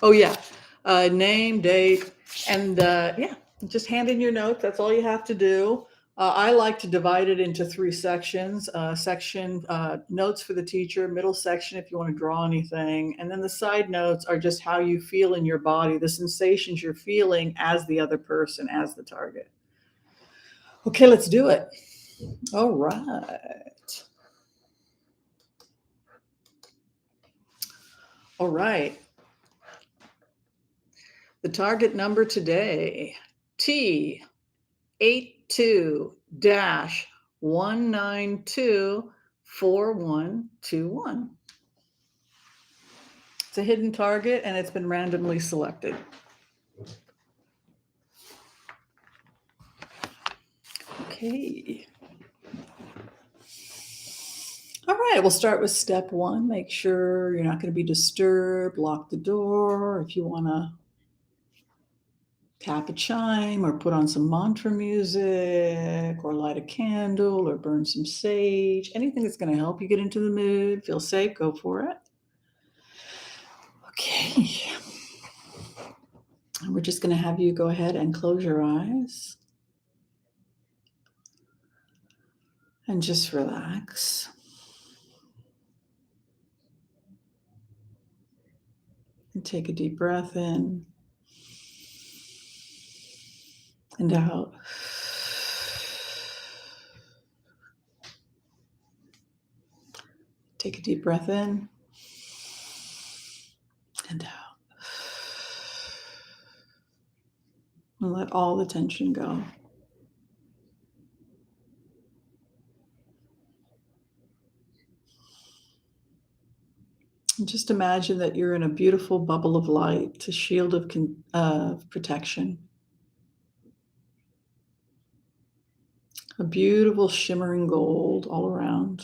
Oh, yeah. Name, date, and yeah, just hand in your notes. That's all you have to do. I like to divide it into 3 sections. Section notes for the teacher, middle section if you want to draw anything, and then the side notes are just how you feel in your body, the sensations you're feeling as the other person, as the target. Okay, let's do it. All right. All right. The target number today, T82-1924121. It's a hidden target and it's been randomly selected. Okay. All right, we'll start with step 1. Make sure you're not going to be disturbed. Lock the door. If you want to tap a chime or put on some mantra music or light a candle or burn some sage, anything that's going to help you get into the mood, feel safe, go for it. Okay. And we're just going to have you go ahead and close your eyes and just relax. And take a deep breath in and out. Take a deep breath in and out. And let all the tension go. And just imagine that you're in a beautiful bubble of light, a shield of protection. A beautiful shimmering gold all around,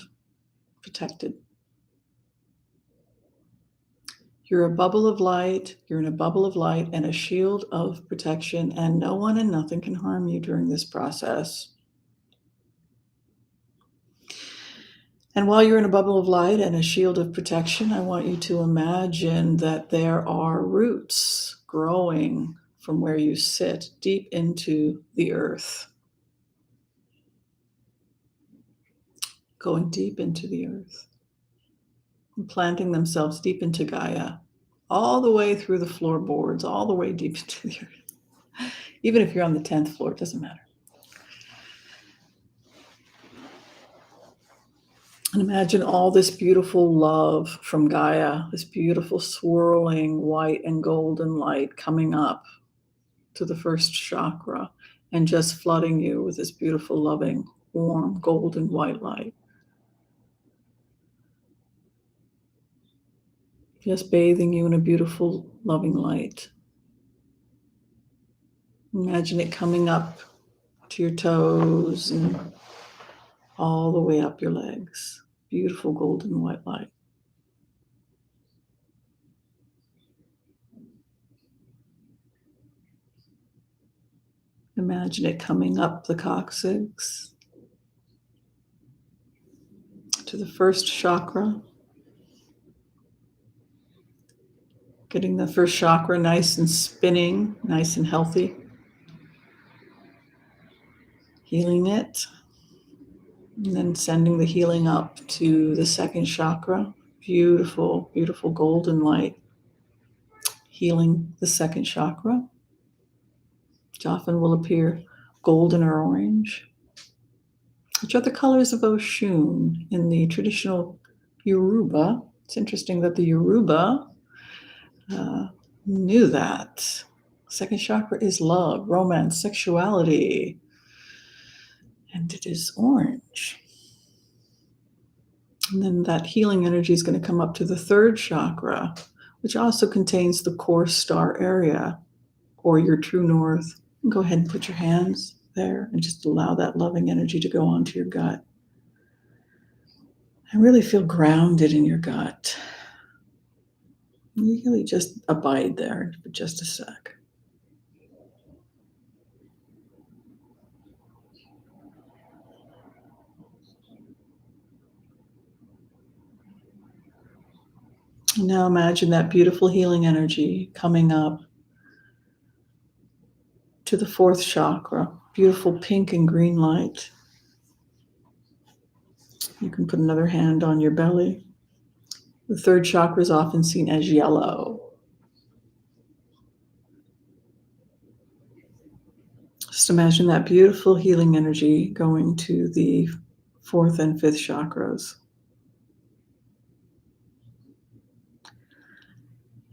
protected. You're a bubble of light, you're in a bubble of light and a shield of protection, and no one and nothing can harm you during this process. And while you're in a bubble of light and a shield of protection, I want you to imagine that there are roots growing from where you sit deep into the earth. Going deep into the earth. And planting themselves deep into Gaia. All the way through the floorboards, all the way deep into the earth. Even if you're on the 10th floor, it doesn't matter. And imagine all this beautiful love from Gaia, this beautiful swirling white and golden light coming up to the first chakra and just flooding you with this beautiful, loving, warm, golden white light. Just bathing you in a beautiful, loving light. Imagine it coming up to your toes and all the way up your legs. Beautiful golden white light. Imagine it coming up the coccyx to the first chakra. Getting the first chakra nice and spinning, nice and healthy. Healing it. And then sending the healing up to the second chakra. Beautiful, beautiful golden light. Healing the second chakra. which often will appear golden or orange, which are the colors of Oshun in the traditional Yoruba. It's interesting that the Yoruba knew that. Second chakra is love, romance, sexuality, and it is orange. And then that healing energy is going to come up to the third chakra, which also contains the core star area or your true north. Go ahead and put your hands there and just allow that loving energy to go onto your gut. And really feel grounded in your gut. Really just abide there for just a sec. Now imagine that beautiful healing energy coming up to the fourth chakra, beautiful pink and green light. You can put another hand on your belly. The third chakra is often seen as yellow. Just imagine that beautiful healing energy going to the fourth and fifth chakras.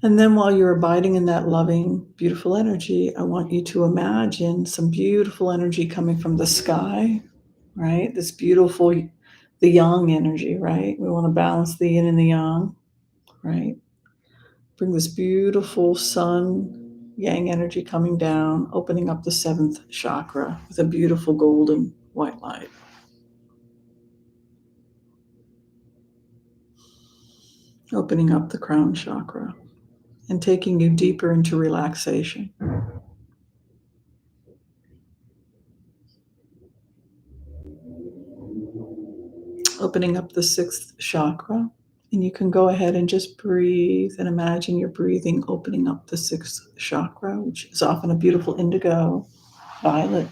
And then while you're abiding in that loving, beautiful energy, I want you to imagine some beautiful energy coming from the sky, right? This beautiful, the yang energy, right? We want to balance the yin and the yang, right? Bring this beautiful sun, yang energy coming down, opening up the seventh chakra with a beautiful golden white light. Opening up the crown chakra and taking you deeper into relaxation. Opening up the sixth chakra, and you can go ahead and just breathe and imagine you're breathing, opening up the sixth chakra, which is often a beautiful indigo, violet.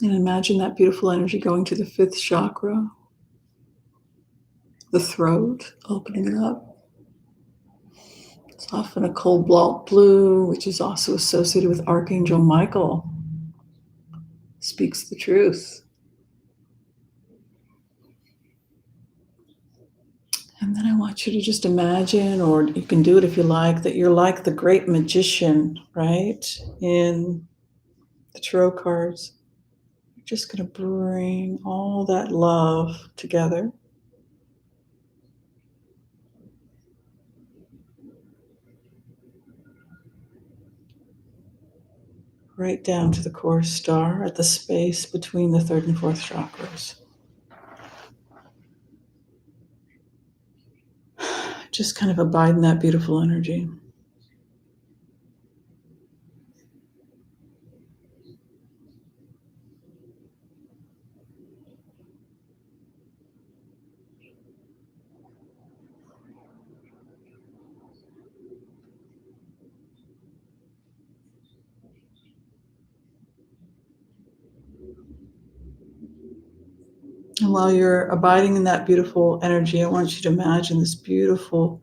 And imagine that beautiful energy going to the fifth chakra, the throat, opening up. It's often a cobalt blue, which is also associated with Archangel Michael. Speaks the truth. And then I want you to just imagine, or you can do it if you like, that you're like the great magician, right? In the tarot cards. You're just going to bring all that love together. Right down to the core star at the space between the third and fourth chakras. Just kind of abide in that beautiful energy. And while you're abiding in that beautiful energy, I want you to imagine this beautiful,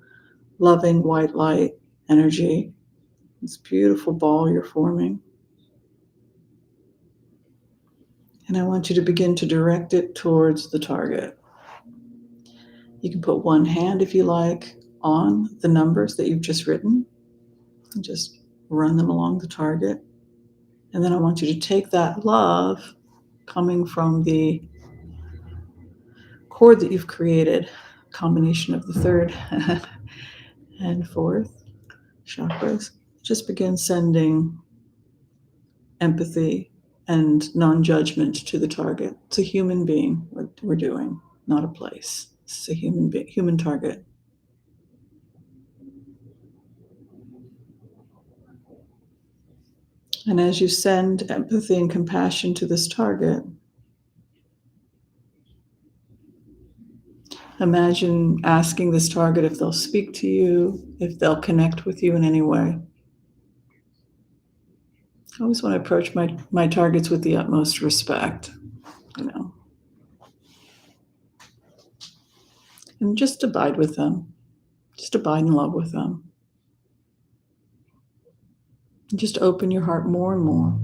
loving white light energy, this beautiful ball you're forming. And I want you to begin to direct it towards the target. You can put one hand, if you like, on the numbers that you've just written and just run them along the target. And then I want you to take that love coming from the chord that you've created, combination of the third and fourth chakras, just begin sending empathy and non-judgment to the target. It's a human being we're doing, not a place. It's a human target. And as you send empathy and compassion to this target, imagine asking this target if they'll speak to you, if they'll connect with you in any way. I always want to approach my targets with the utmost respect, and just abide with them. Just abide in love with them. Just open your heart more and more,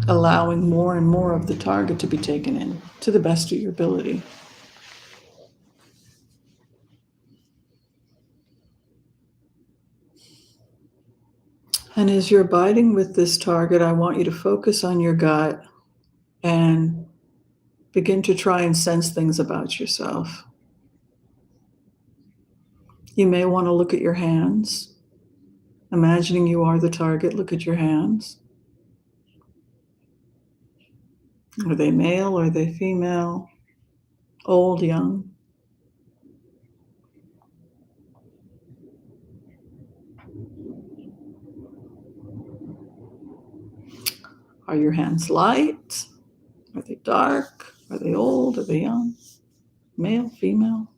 allowing more and more of the target to be taken in to the best of your ability. And as you're abiding with this target, I want you to focus on your gut and begin to try and sense things about yourself. You may want to look at your hands. Imagining you are the target, look at your hands. Are they male? Are they female? Old, young? Are your hands light? Are they dark? Are they old? Are they young? Male, female?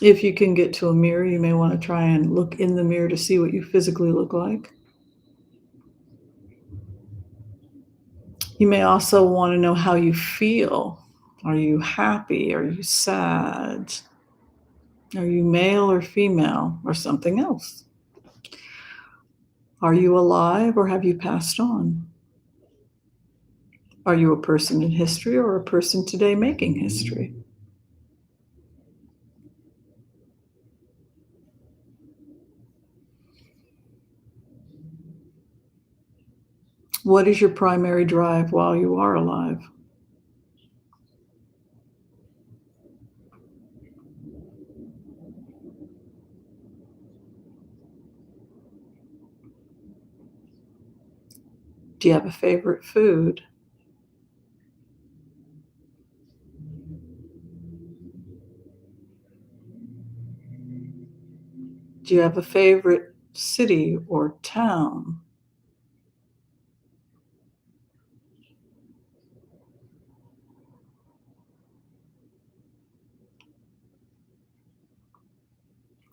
If you can get to a mirror, you may want to try and look in the mirror to see what you physically look like. You may also want to know how you feel. Are you happy? Are you sad? Are you male or female or something else? Are you alive or have you passed on? Are you a person in history or a person today making history? What is your primary drive while you are alive? Do you have a favorite food? Do you have a favorite city or town?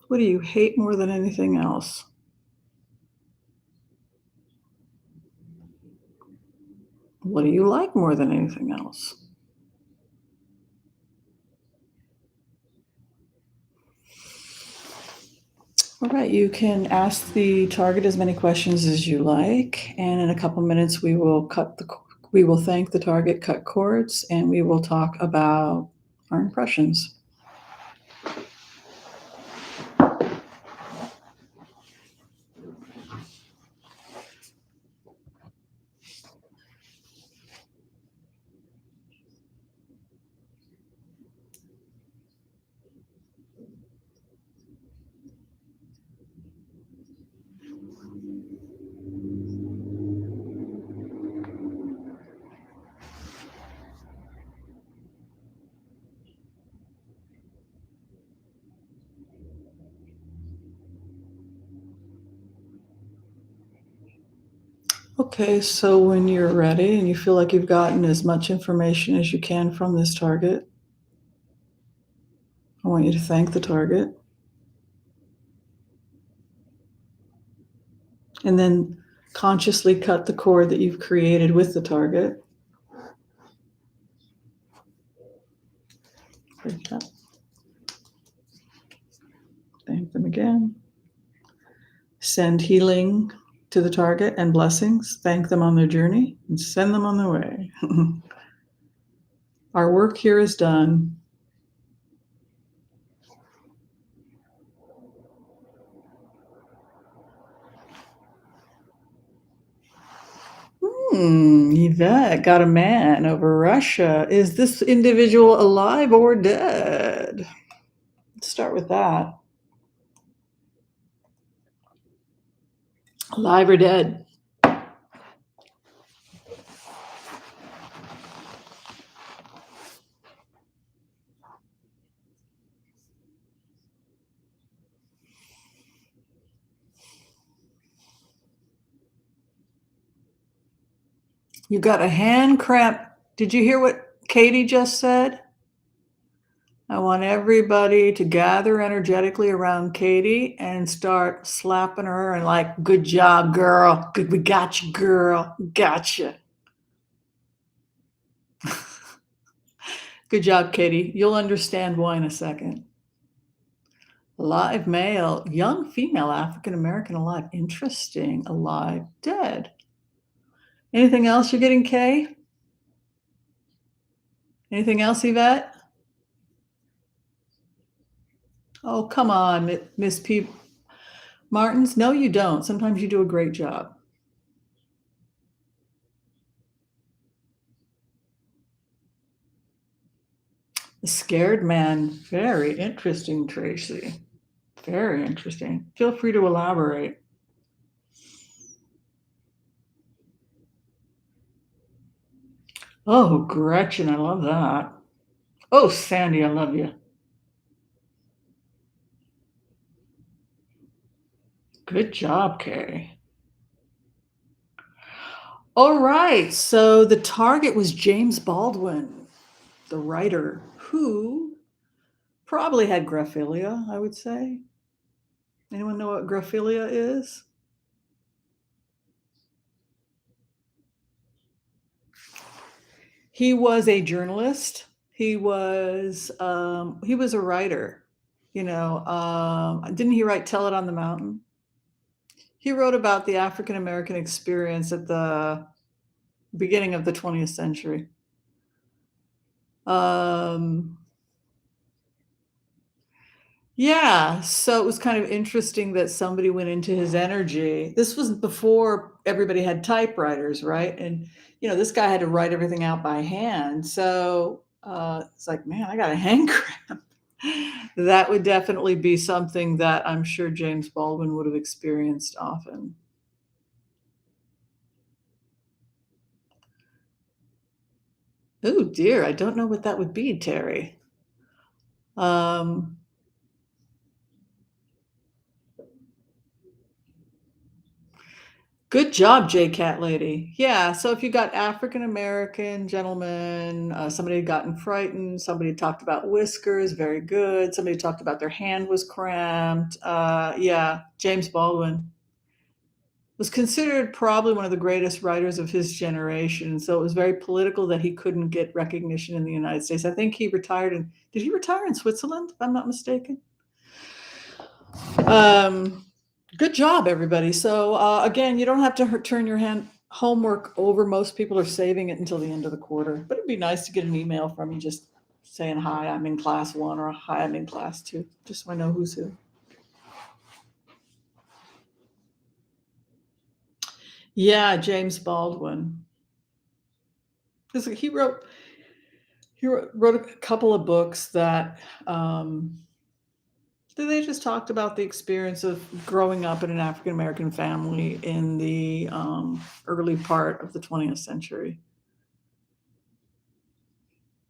What do you hate more than anything else? What do you like more than anything else? All right, you can ask the target as many questions as you like, and in a couple minutes we will thank the target, cut cords, and we will talk about our impressions. Okay, so when you're ready and you feel like you've gotten as much information as you can from this target, I want you to thank the target. And then consciously cut the cord that you've created with the target. Thank them again. Send healing to the target and blessings. Thank them on their journey and send them on their way. Our work here is done. Yvette got a man over Russia. Is this individual alive or dead? Let's start with that. Alive or dead? You got a hand cramp. Did you hear what Katie just said? I want everybody to gather energetically around Katie and start slapping her and like, good job, girl. Good, we got you, girl. Gotcha. Good job, Katie. You'll understand why in a second. Live male, young female, African American alive. Interesting. Alive, dead. Anything else you're getting, Kay? Anything else, Yvette? Oh, come on, Miss P. Martins. No, you don't. Sometimes you do a great job. The scared man. Very interesting, Tracy. Very interesting. Feel free to elaborate. Oh, Gretchen, I love that. Oh, Sandy, I love you. Good job, Kay. All right, so the target was James Baldwin, the writer, who probably had graphilia, I would say. Anyone know what graphilia is? He was a journalist. He was a writer. Didn't he write "Tell It on the Mountain"? He wrote about the African American experience at the beginning of the 20th century. Yeah, so it was kind of interesting that somebody went into his energy. This was before everybody had typewriters, right? And this guy had to write everything out by hand. So it's like, man, I got a hand cramp. That would definitely be something that I'm sure James Baldwin would have experienced often. Oh dear, I don't know what that would be, Terry. Good job, J Cat Lady. Yeah, so if you got African American gentleman, somebody had gotten frightened, somebody talked about whiskers, very good. Somebody talked about their hand was cramped. Yeah, James Baldwin was considered probably one of the greatest writers of his generation. So it was very political that he couldn't get recognition in the United States. I think he retired did he retire in Switzerland, if I'm not mistaken? Good job, everybody. So again, you don't have to turn your homework over. Most people are saving it until the end of the quarter, but it'd be nice to get an email from you just saying, hi, I'm in class 1 or hi, I'm in class 2, just so I know who's who. Yeah, James Baldwin. He wrote a couple of books that they just talked about the experience of growing up in an African American family in the early part of the 20th century.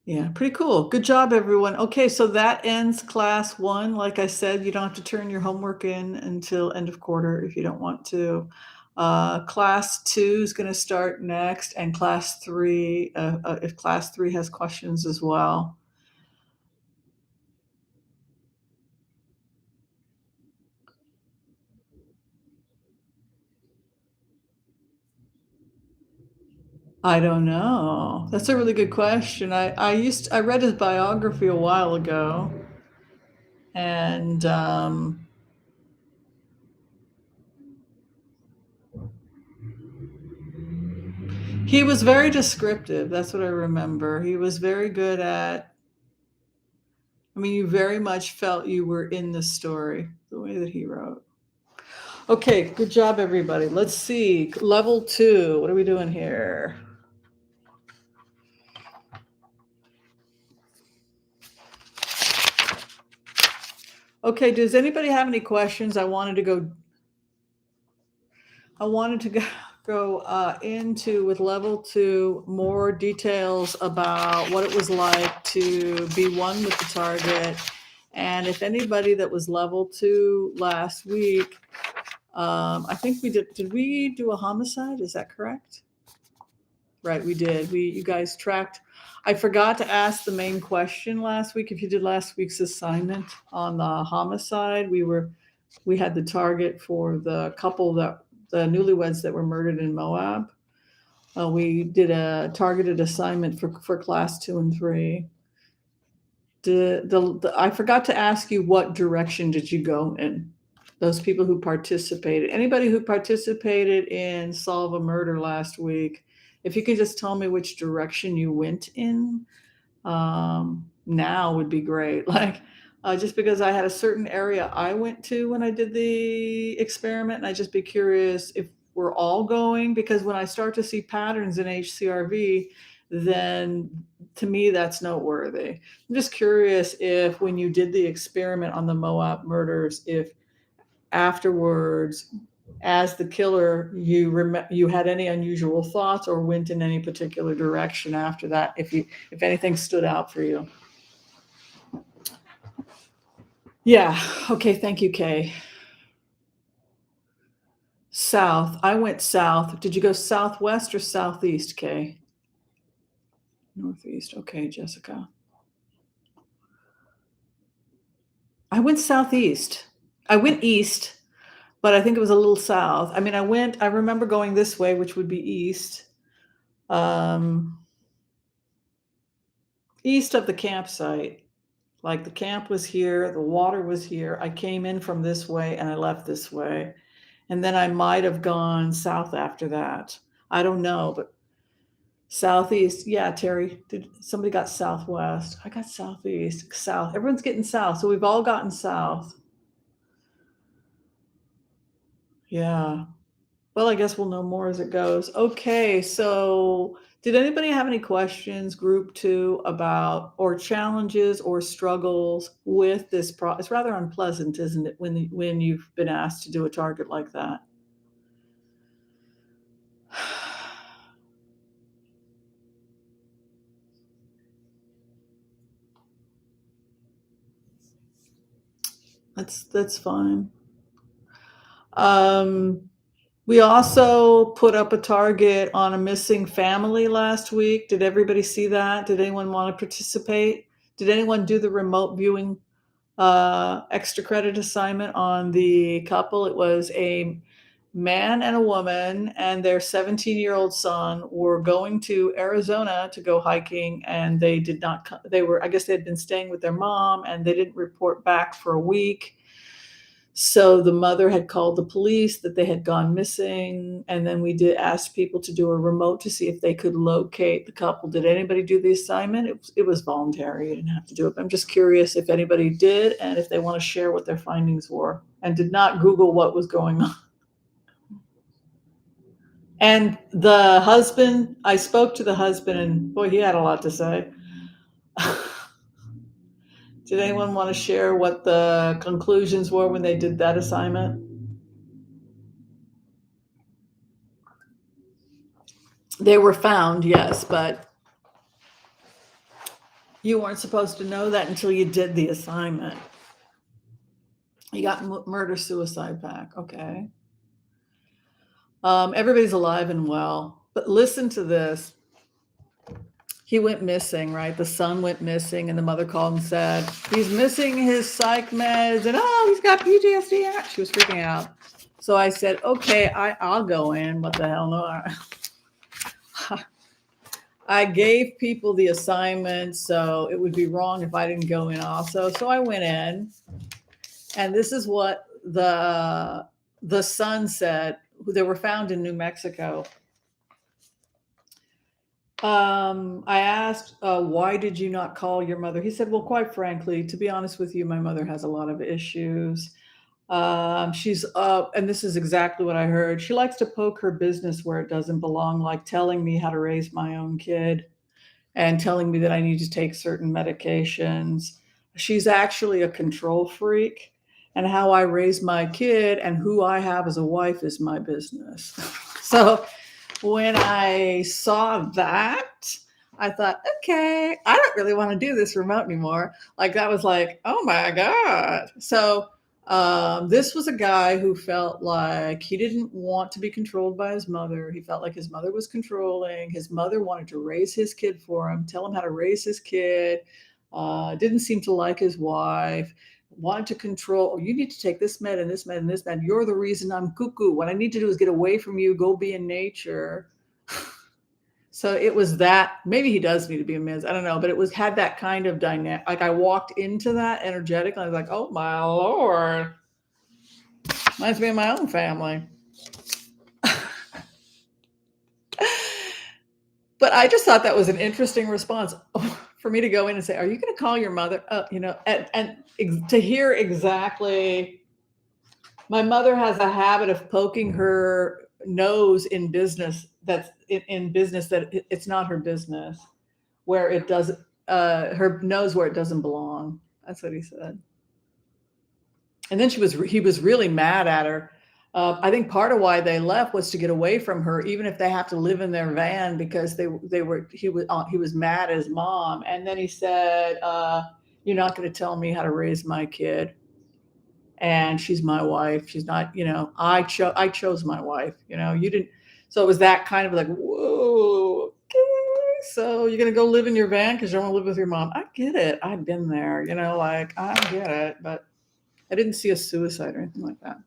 Yeah, pretty cool. Good job, everyone. Okay, so that ends class 1. Like I said, you don't have to turn your homework in until end of quarter if you don't want to. Class 2 is going to start next, and class 3, if class 3 has questions as well. I don't know. That's a really good question. I read his biography a while ago, and he was very descriptive. That's what I remember. He was very good at. I mean, you very much felt you were in the story the way that he wrote. Okay, good job, everybody. Let's see. Level 2. What are we doing here? Okay, does anybody have any questions? I wanted to go into with level 2 more details about what it was like to be one with the target. And if anybody that was level 2 last week, I think we did we do a homicide? Is that correct? Right, we did. You guys tracked. I forgot to ask the main question last week. If you did last week's assignment on the homicide, we had the target for the couple the newlyweds that were murdered in Moab. We did a targeted assignment for class 2 and 3. I forgot to ask you, what direction did you go in? Those people who participated. Anybody who participated in Solve a Murder last week, if you could just tell me which direction you went in, now would be great. Like, just because I had a certain area I went to when I did the experiment, and I'd just be curious if we're all going, because when I start to see patterns in HCRV, then to me that's noteworthy. I'm just curious if when you did the experiment on the Moab murders, if afterwards, as the killer, you had any unusual thoughts or went in any particular direction after that, if anything stood out for you. Yeah. Okay. Thank you, Kay. South. I went south. Did you go southwest or southeast, Kay? Northeast. Okay, Jessica. I went southeast. I went east, but I think it was a little south. I mean, I remember going this way, which would be east. East of the campsite. Like, the camp was here, the water was here. I came in from this way and I left this way. And then I might have gone south after that. I don't know, but southeast. Yeah, Terry, did somebody got southwest? I got southeast, south. Everyone's getting south. So we've all gotten south. Yeah. Well, I guess we'll know more as it goes. Okay, so did anybody have any questions, group 2, about or challenges or struggles with this it's rather unpleasant, isn't it, when you've been asked to do a target like that? That's fine. We also put up a target on a missing family last week. Did everybody see that? Did anyone want to participate? Did anyone do the remote viewing extra credit assignment on the couple? It was a man and a woman, and their 17-year-old son were going to Arizona to go hiking, and they did not. I guess they had been staying with their mom, and they didn't report back for a week. So the mother had called the police that they had gone missing, and then we did ask people to do a remote to see if they could locate the couple. Did anybody do the assignment? It was voluntary. You didn't have to do it. But I'm just curious if anybody did and if they want to share what their findings were, and did not Google what was going on. And the husband, I spoke to the husband, and boy, he had a lot to say. Did anyone want to share what the conclusions were when they did that assignment? They were found, yes, but you weren't supposed to know that until you did the assignment. You got murder-suicide pack, okay. Everybody's alive and well, but listen to this. He went missing, right? The son went missing, and the mother called and said, he's missing his psych meds, and he's got PTSD. She was freaking out. So I said, okay, I'll go in. What the hell? No. I gave people the assignment, so it would be wrong if I didn't go in also. So I went in, and this is what the son said. They were found in New Mexico. I asked, why did you not call your mother? He said, well, quite frankly, to be honest with you, my mother has a lot of issues. She's up, and this is exactly what I heard. She likes to poke her business where it doesn't belong, like telling me how to raise my own kid and telling me that I need to take certain medications. She's actually a control freak, and how I raise my kid and who I have as a wife is my business. So when I saw that, I thought, okay, I don't really want to do this remote anymore. Like, that was like, oh my God. So this was a guy who felt like he didn't want to be controlled by his mother. He felt like his mother was controlling. His mother wanted to raise his kid for him, tell him how to raise his kid. Didn't seem to like his wife. Wanted to control. Oh, you need to take this med and this med and this med. You're the reason I'm cuckoo. What I need to do is get away from you. Go be in nature. So it was that, maybe he does need to be a Miz, I don't know, but it was had that kind of dynamic. Like I walked into that energetically, I was like, oh my Lord. Reminds me of my own family. But I just thought that was an interesting response for me to go in and say, are you going to call your mother? And to hear exactly, my mother has a habit of poking her nose in business that's in business that it's not her business, where it doesn't, her nose where it doesn't belong. That's what he said. And then he was really mad at her. I think part of why they left was to get away from her, even if they have to live in their van, because he was mad at his mom. And then he said, "You're not going to tell me how to raise my kid, and she's my wife. She's not, I chose my wife. You didn't." So it was that kind of like, whoa. Okay, so you're going to go live in your van because you don't want to live with your mom. I get it. I've been there. Like I get it, but I didn't see a suicide or anything like that.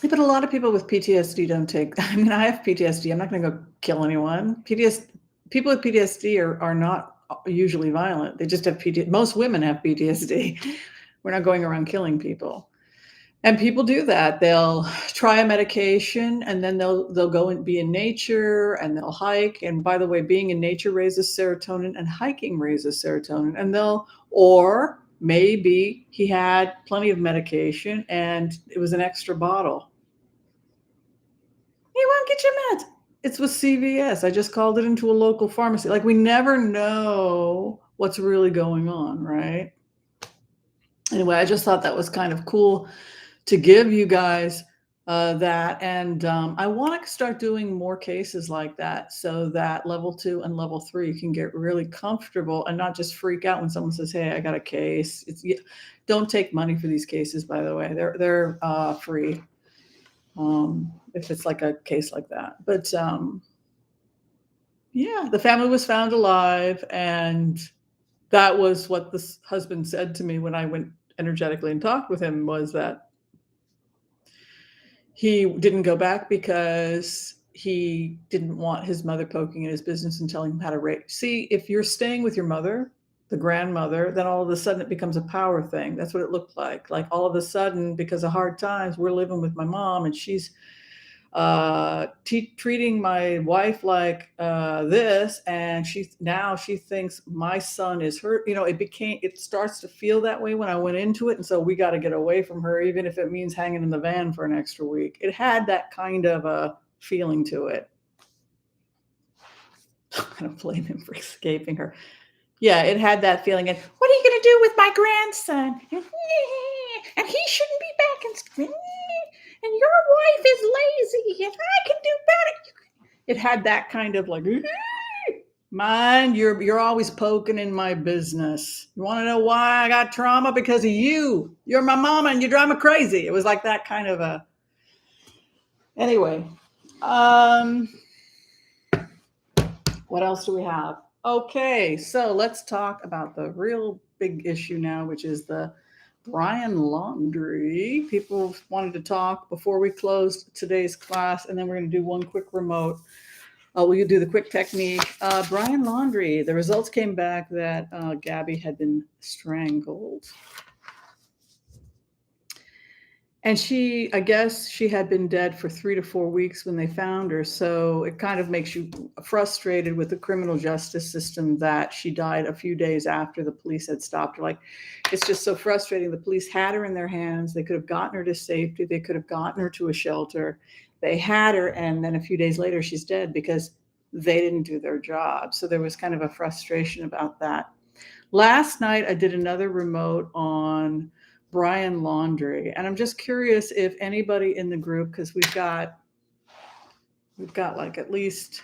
But a lot of people with PTSD don't take. I mean, I have PTSD. I'm not going to go kill anyone. People with PTSD are not usually violent. They just have PTSD. Most women have PTSD. We're not going around killing people. And people do that. They'll try a medication and then they'll go and be in nature and they'll hike. And by the way, being in nature raises serotonin and hiking raises serotonin. And or maybe he had plenty of medication and it was an extra bottle. You won't get your meds. It's with CVS. I just called it into a local pharmacy. Like we never know what's really going on, right? Anyway, I just thought that was kind of cool to give you guys that. And I want to start doing more cases like that so that level 2 and level 3 can get really comfortable and not just freak out when someone says, hey, I got a case. Don't take money for these cases, by the way. They're free if it's like a case like that. But yeah, the family was found alive. And that was what the husband said to me when I went energetically and talked with him, was that he didn't go back because he didn't want his mother poking in his business and telling him how to raise. See, if you're staying with your mother, the grandmother, then all of a sudden it becomes a power thing. That's what it looked like. Like all of a sudden, because of hard times, we're living with my mom and she's treating my wife like this, and she thinks my son is her. It starts to feel that way when I went into it, and so we got to get away from her, even if it means hanging in the van for an extra week. It had that kind of a feeling to it. I don't blame him for escaping her. Yeah, it had that feeling. And what are you going to do with my grandson? And he shouldn't be back in school. And your wife is lazy. And I can do better. It had that kind of like, mind, you're always poking in my business. You want to know why I got trauma? Because of you. You're my mama and you drive me crazy. It was like that kind of a. Anyway, what else do we have? Okay, so let's talk about the real big issue now, which is the Brian laundry. People wanted to talk before we closed today's class, and then we're going to do one quick remote. We'll do the quick technique. Brian laundry, the results came back that Gabby had been strangled. And I guess she had been dead for 3 to 4 weeks when they found her. So it kind of makes you frustrated with the criminal justice system that she died a few days after the police had stopped her. Like, it's just so frustrating. The police had her in their hands. They could have gotten her to safety. They could have gotten her to a shelter. They had her, and then a few days later, she's dead because they didn't do their job. So there was kind of a frustration about that. Last night, I did another remote on Brian laundry, and I'm just curious if anybody in the group, because we've got like at least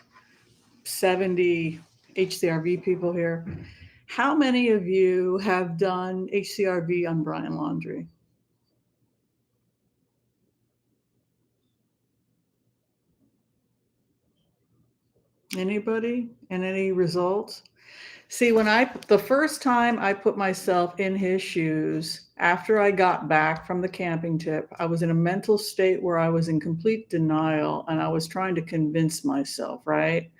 70 HCRV people here. How many of you have done HCRV on Brian laundry? Anybody? And any results? See, the first time I put myself in his shoes after I got back from the camping trip, I was in a mental state where I was in complete denial and I was trying to convince myself, right?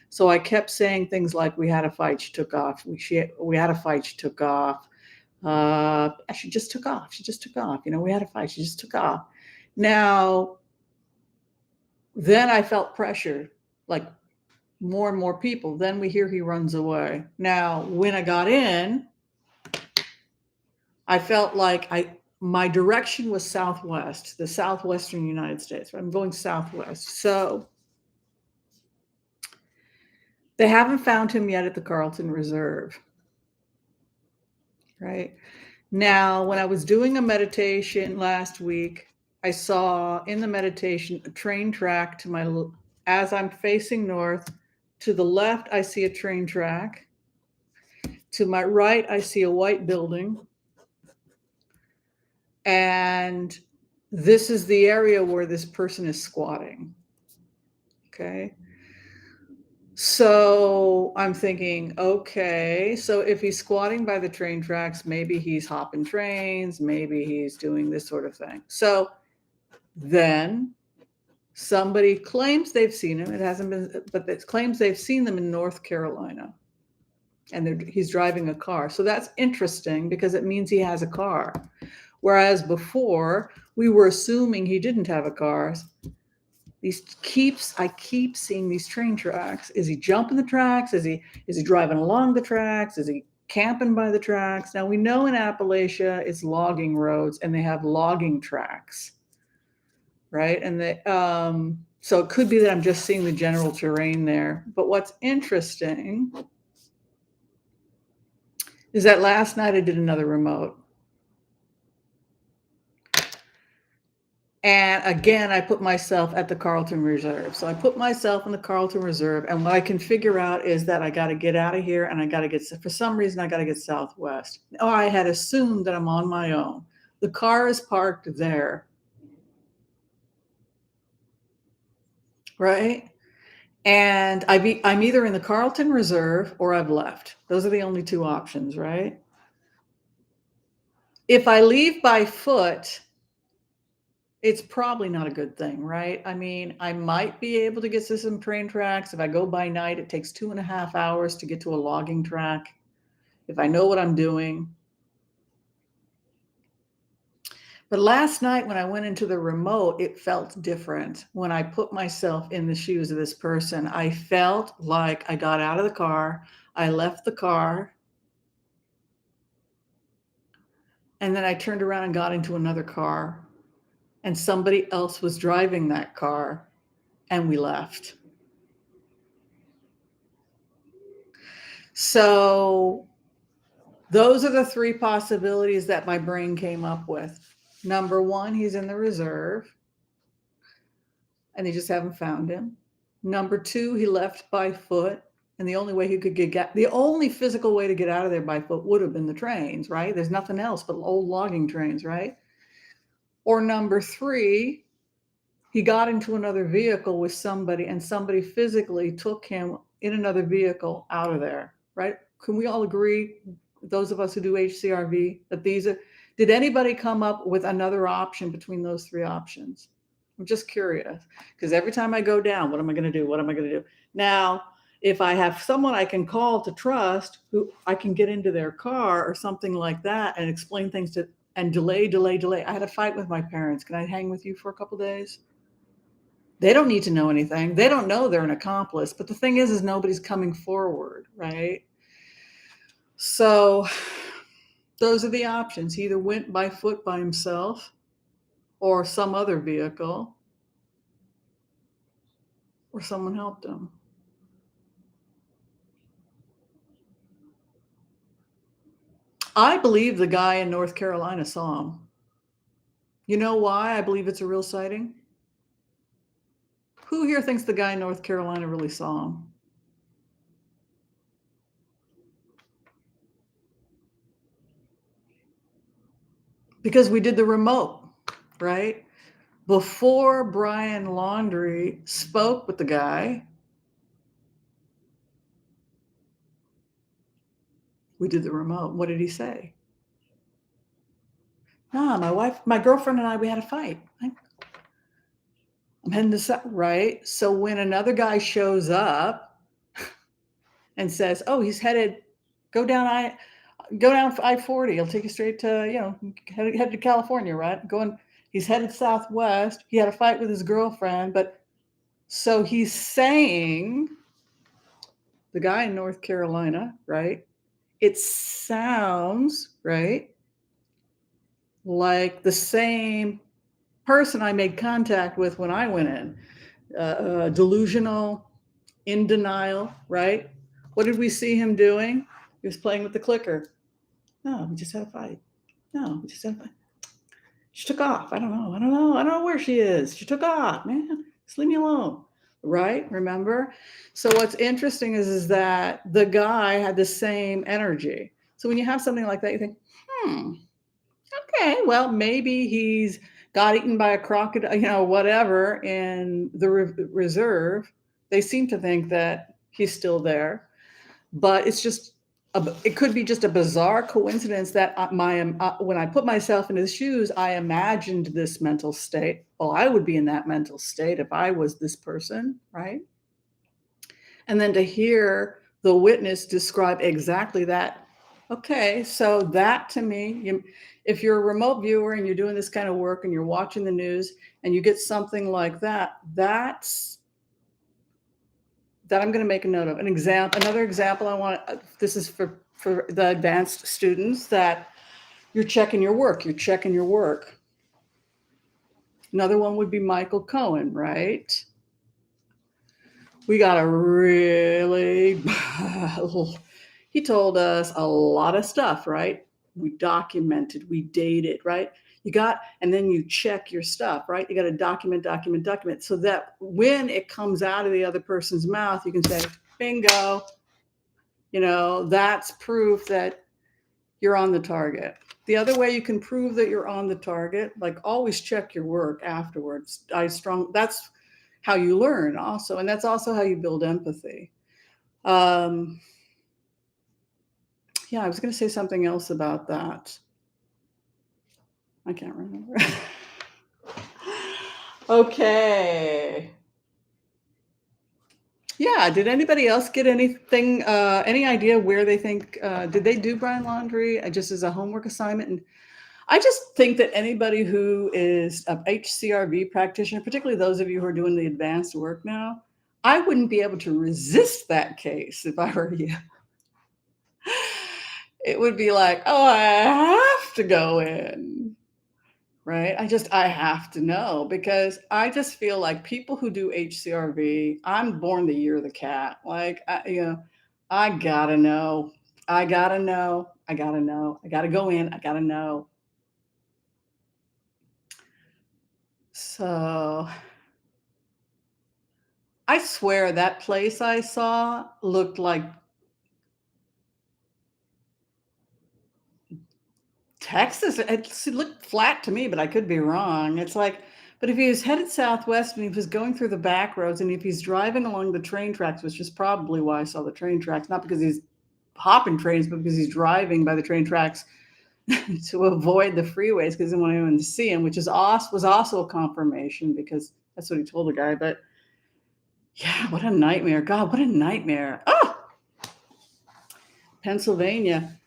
So I kept saying things like, "We had a fight, she took off. We had a fight, she took off. She just took off. She just took off. We had a fight, she just took off." Now, then I felt pressure, like more and more people. Then we hear he runs away. Now, when I got in, I felt like my direction was southwest, the southwestern United States. I'm going southwest. So they haven't found him yet at the Carlton Reserve. Right? Now, when I was doing a meditation last week, I saw in the meditation a train track as I'm facing north. To the left, I see a train track. To my right, I see a white building. And this is the area where this person is squatting. Okay. So I'm thinking, okay, so if he's squatting by the train tracks, maybe he's hopping trains, maybe he's doing this sort of thing. So then somebody claims they've seen him. It hasn't been, but it claims they've seen them in North Carolina. And he's driving a car. So that's interesting because it means he has a car. Whereas before, we were assuming he didn't have a car. I keep seeing these train tracks. Is he jumping the tracks? Is he driving along the tracks? Is he camping by the tracks? Now we know in Appalachia it's logging roads and they have logging tracks, right? And so it could be that I'm just seeing the general terrain there. But what's interesting is that last night I did another remote. And again, I put myself at the Carlton Reserve. So I put myself in the Carlton Reserve. And what I can figure out is that I got to get out of here and for some reason, I got to get southwest. Oh, I had assumed that I'm on my own. The car is parked there. Right? And I'm either in the Carlton Reserve or I've left. Those are the only two options, right? If I leave by foot, it's probably not a good thing, right? I mean, I might be able to get to some train tracks. If I go by night, it takes 2.5 hours to get to a logging track. If I know what I'm doing. But last night when I went into the remote, it felt different. When I put myself in the shoes of this person, I felt like I got out of the car, I left the car, and then I turned around and got into another car. And somebody else was driving that car, and we left. So those are the three possibilities that my brain came up with. Number one, he's in the reserve, and they just haven't found him. Number two, he left by foot, and the only way he could the only physical way to get out of there by foot would have been the trains, right? There's nothing else but old logging trains, right? Or number three, he got into another vehicle with somebody and somebody physically took him in another vehicle out of there, right? Can we all agree, those of us who do HCRV, that did anybody come up with another option between those three options? I'm just curious because every time I go down, what am I going to do? What am I going to do? Now, if I have someone I can call to trust, who I can get into their car or something like that and explain things to, and delay. I had a fight with my parents. Can I hang with you for a couple days? They don't need to know anything. They don't know they're an accomplice. But the thing is nobody's coming forward, right? So those are the options. He either went by foot by himself or some other vehicle, or someone helped him. I believe the guy in North Carolina saw him. You know why I believe it's a real sighting? Who here thinks the guy in North Carolina really saw him? Because we did the remote, right? Before Brian Laundrie spoke with the guy, We did the remote. What did he say? No, my girlfriend and I, we had a fight. I'm heading to, right? So when another guy shows up and says, oh, he's headed, go down I-40. He'll take you straight to, head to California, right? He's headed southwest. He had a fight with his girlfriend, but so he's saying, the guy in North Carolina, right? It sounds, right, like the same person I made contact with when I went in. Delusional, in denial, right? What did we see him doing? He was playing with the clicker. No, we just had a fight. No, we just had a fight. She took off. I don't know where she is. She took off, man. Just leave me alone. Right? Remember? So what's interesting is that the guy had the same energy. So when you have something like that, you think, okay, well, maybe he's got eaten by a crocodile, whatever, in the reserve. They seem to think that he's still there, but it could be just a bizarre coincidence that when I put myself in his shoes, I imagined this mental state. Well, I would be in that mental state if I was this person, right? And then to hear the witness describe exactly that. Okay, so that to me, if you're a remote viewer and you're doing this kind of work and you're watching the news and you get something like that, that I'm going to make a note of. Another example this is for the advanced students, that you're checking your work. Another one would be Michael Cohen, right? We got he told us a lot of stuff, right? We documented, we dated, right? And then you check your stuff, right? You got to document, so that when it comes out of the other person's mouth, you can say, bingo, that's proof that you're on the target. The other way you can prove that you're on the target, like always check your work afterwards. That's how you learn also. And that's also how you build empathy. Yeah, I was going to say something else about that. I can't remember. Okay. Yeah, did anybody else get anything, any idea where they think, did they do Brian Laundrie just as a homework assignment? And I just think that anybody who is a HCRV practitioner, particularly those of you who are doing the advanced work now, I wouldn't be able to resist that case if I were you. It would be like, oh, I have to go in, right? I have to know, because I just feel like people who do HCRV, I'm born the year of the cat. Like, I gotta know. I gotta go in. I gotta know. So I swear that place I saw looked like Texas. It looked flat to me, but I could be wrong. It's like, but if he was headed southwest and he was going through the back roads, and if he's driving along the train tracks, which is probably why I saw the train tracks, not because he's hopping trains, but because he's driving by the train tracks to avoid the freeways because he didn't want anyone to see him, which was also a confirmation, because that's what he told the guy. But yeah, what a nightmare. God, what a nightmare. Oh, Pennsylvania.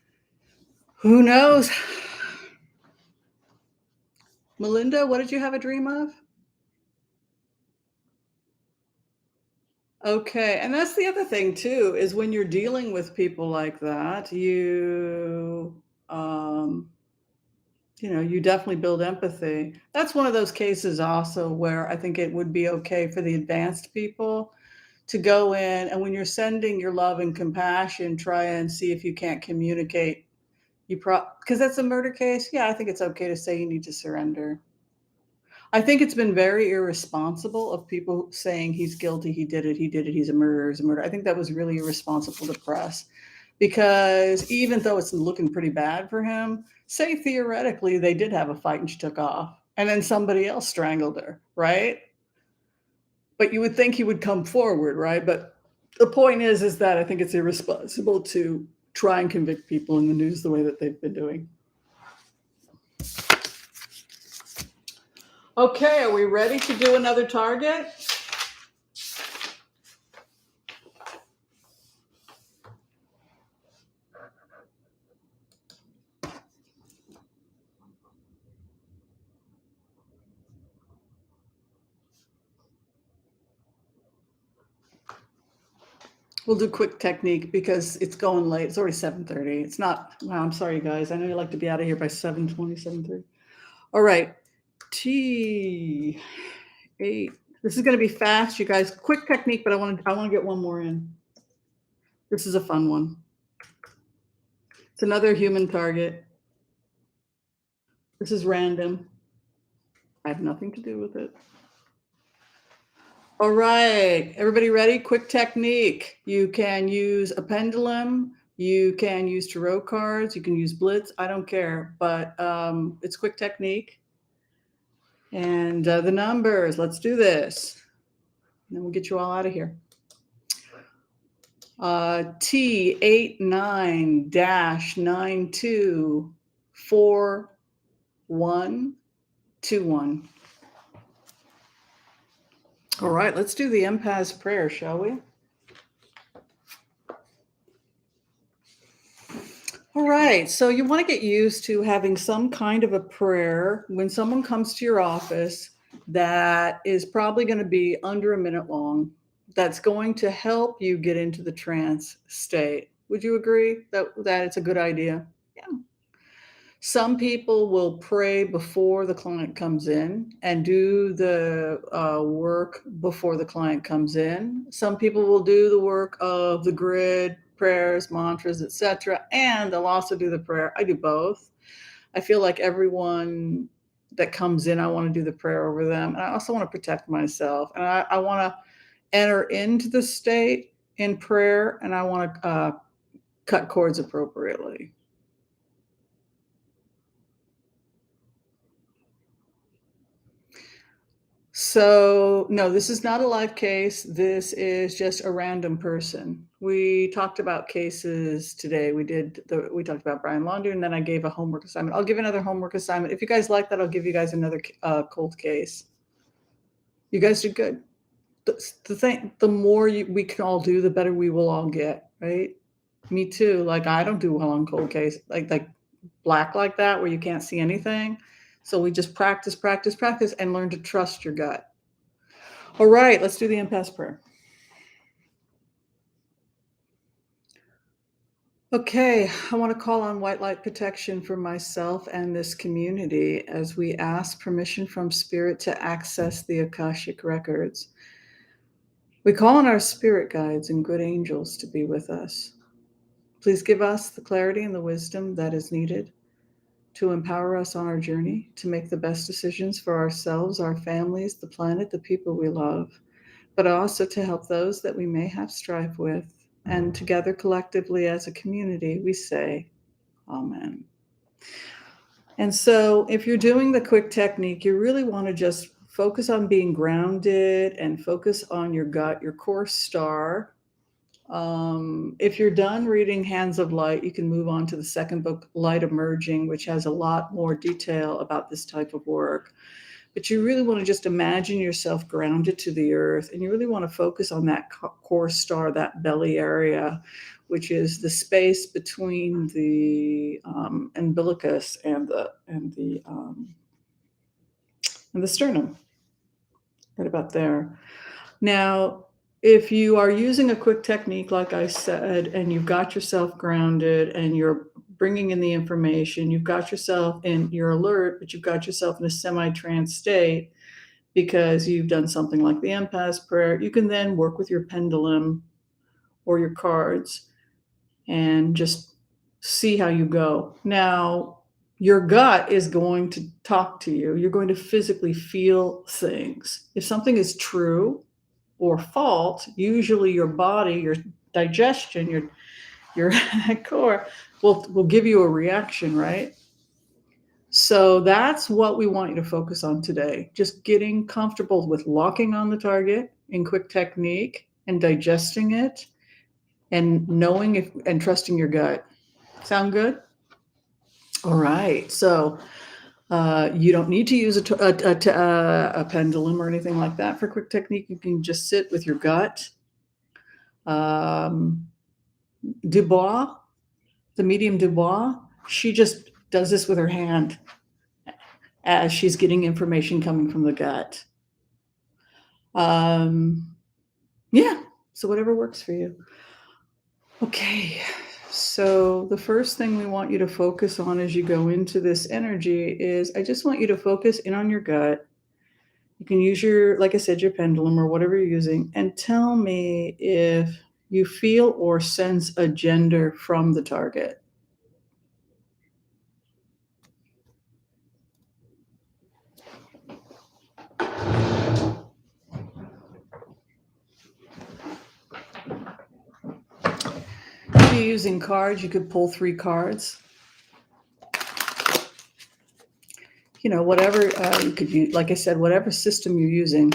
Who knows? Melinda, what did you have a dream of? Okay, and that's the other thing too, is when you're dealing with people like that, you definitely build empathy. That's one of those cases also where I think it would be okay for the advanced people to go in, and when you're sending your love and compassion, try and see if you can't communicate. Because that's a murder case. Yeah, I think it's okay to say you need to surrender. I think it's been very irresponsible of people saying he's guilty, he did it, he's a murderer. I think that was really irresponsible to press, because even though it's looking pretty bad for him, say theoretically they did have a fight and she took off and then somebody else strangled her, right? But you would think he would come forward, right? But the point is that I think it's irresponsible to try and convict people in the news the way that they've been doing. Okay, are we ready to do another target? We'll do quick technique because it's going late. It's already 7:30. It's not, wow, I'm sorry, guys. I know you like to be out of here by 7:20, 7:30. All right, T8. This is going to be fast, you guys. Quick technique, but I want to get one more in. This is a fun one. It's another human target. This is random. I have nothing to do with it. All right, everybody ready? Quick technique. You can use a pendulum. You can use tarot cards. You can use blitz. I don't care, but it's quick technique. And the numbers, let's do this. And then we'll get you all out of here. T89-924121. All right, let's do the Empath Prayer, shall we? All right, so you want to get used to having some kind of a prayer when someone comes to your office that is probably going to be under a minute long, that's going to help you get into the trance state. Would you agree that it's a good idea? Yeah. Some people will pray before the client comes in and do the work before the client comes in. Some people will do the work of the grid, prayers, mantras, etc., and they'll also do the prayer. I do both. I feel like everyone that comes in, I want to do the prayer over them, and I also want to protect myself, and I want to enter into the state in prayer, and I want to cut cords appropriately. So, no, this is not a live case. This is just a random person. We talked about cases today. We talked about Brian Laundrie, and then I gave a homework assignment. I'll give another homework assignment. If you guys like that, I'll give you guys another cold case. You guys did good. The more we can all do, the better we will all get, right? Me too. Like, I don't do well on cold case, like black like that, where you can't see anything. So we just practice, and learn to trust your gut. All right, let's do the Empath Prayer. Okay, I want to call on white light protection for myself and this community as we ask permission from Spirit to access the Akashic records. We call on our spirit guides and good angels to be with us. Please give us the clarity and the wisdom that is needed to empower us on our journey to make the best decisions for ourselves, our families, the planet, the people we love, but also to help those that we may have strife with. And together, collectively, as a community, we say, Amen. And so if you're doing the quick technique, you really want to just focus on being grounded and focus on your gut, your core star. If you're done reading Hands of Light, you can move on to the second book, Light Emerging, which has a lot more detail about this type of work. But you really want to just imagine yourself grounded to the earth, and you really want to focus on that core star, that belly area, which is the space between the umbilicus and the sternum, right about there. Now, if you are using a quick technique, like I said, and you've got yourself grounded and you're bringing in the information, you've got yourself in, you're alert, but you've got yourself in a semi-trance state because you've done something like the Empath Prayer, you can then work with your pendulum or your cards and just see how you go. Now, your gut is going to talk to you. You're going to physically feel things. If something is true or false, usually your body, your digestion, your core will give you a reaction, right? So that's what we want you to focus on today. Just getting comfortable with locking on the target in quick technique and digesting it and knowing and trusting your gut. Sound good? All right. So you don't need to use a pendulum or anything like that for quick technique. You can just sit with your gut. Dubois, the medium Dubois, she just does this with her hand as she's getting information coming from the gut. Yeah, so whatever works for you. Okay, so the first thing we want you to focus on as you go into this energy is I just want you to focus in on your gut. You can use your, like I said, your pendulum or whatever you're using, and tell me if you feel or sense a gender from the target. If you're using cards, you could pull 3 cards. You know, whatever you could use, like I said, whatever system you're using.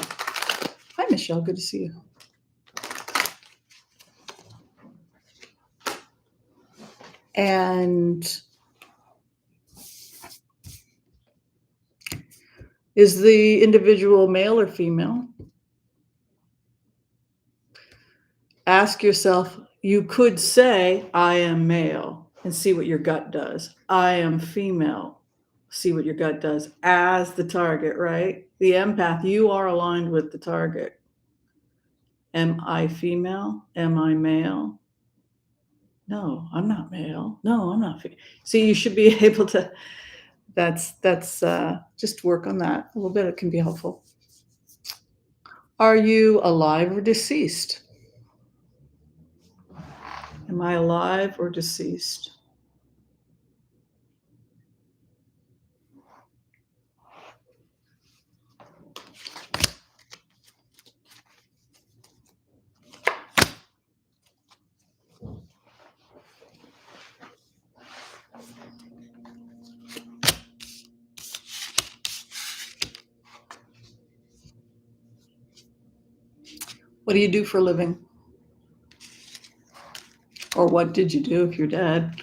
Hi, Michelle. Good to see you. And is the individual male or female? Ask yourself, you could say, I am male, and see what your gut does. I am female. See what your gut does as the target, right? The empath, you are aligned with the target. Am I female? Am I male? No, I'm not male. No, I'm not. See, you should be able to. That's just work on that a little bit. It can be helpful. Are you alive or deceased? Am I alive or deceased? What do you do for a living? Or what did you do if you're dead?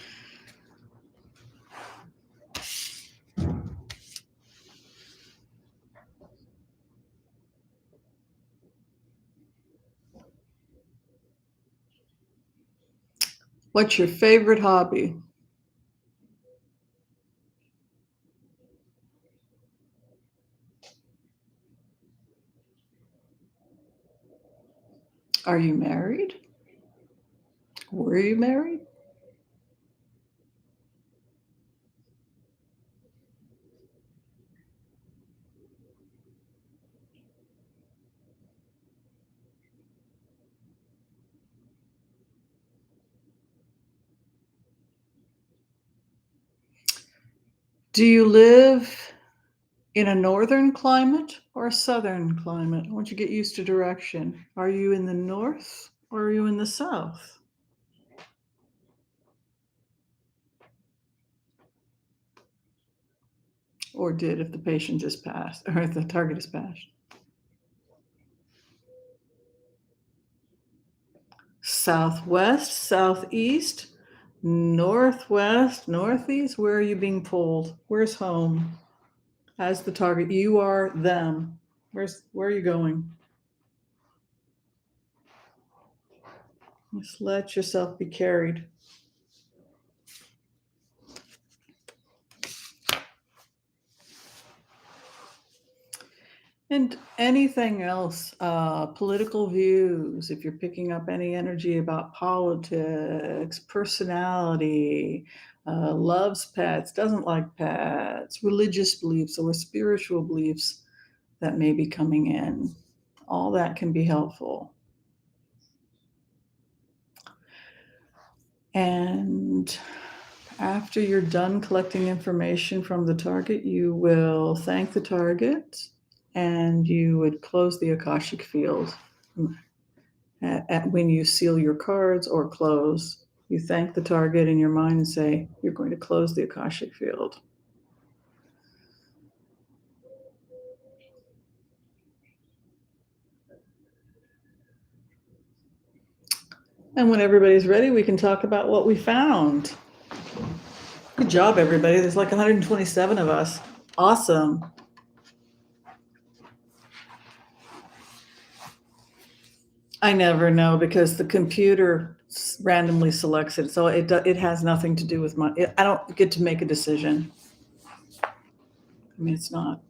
What's your favorite hobby? Are you married? Were you married? Do you live in a northern climate or a southern climate? I want you to get used to direction. Are you in the north or are you in the south? Or did if the patient just passed or if the target has passed? Southwest, southeast, northwest, northeast. Where are you being pulled? Where's home? As the target, you are them. Where are you going? Just let yourself be carried. And anything else, political views, if you're picking up any energy about politics, personality, loves pets, doesn't like pets, religious beliefs or spiritual beliefs that may be coming in, all that can be helpful. And after you're done collecting information from the target, you will thank the target and you would close the Akashic field. When you seal your cards or close, you thank the target in your mind and say, you're going to close the Akashic field. And when everybody's ready, we can talk about what we found. Good job, everybody. There's like 127 of us. Awesome. I never know because the computer randomly selects it. So it has nothing to do with I don't get to make a decision. I mean, it's not.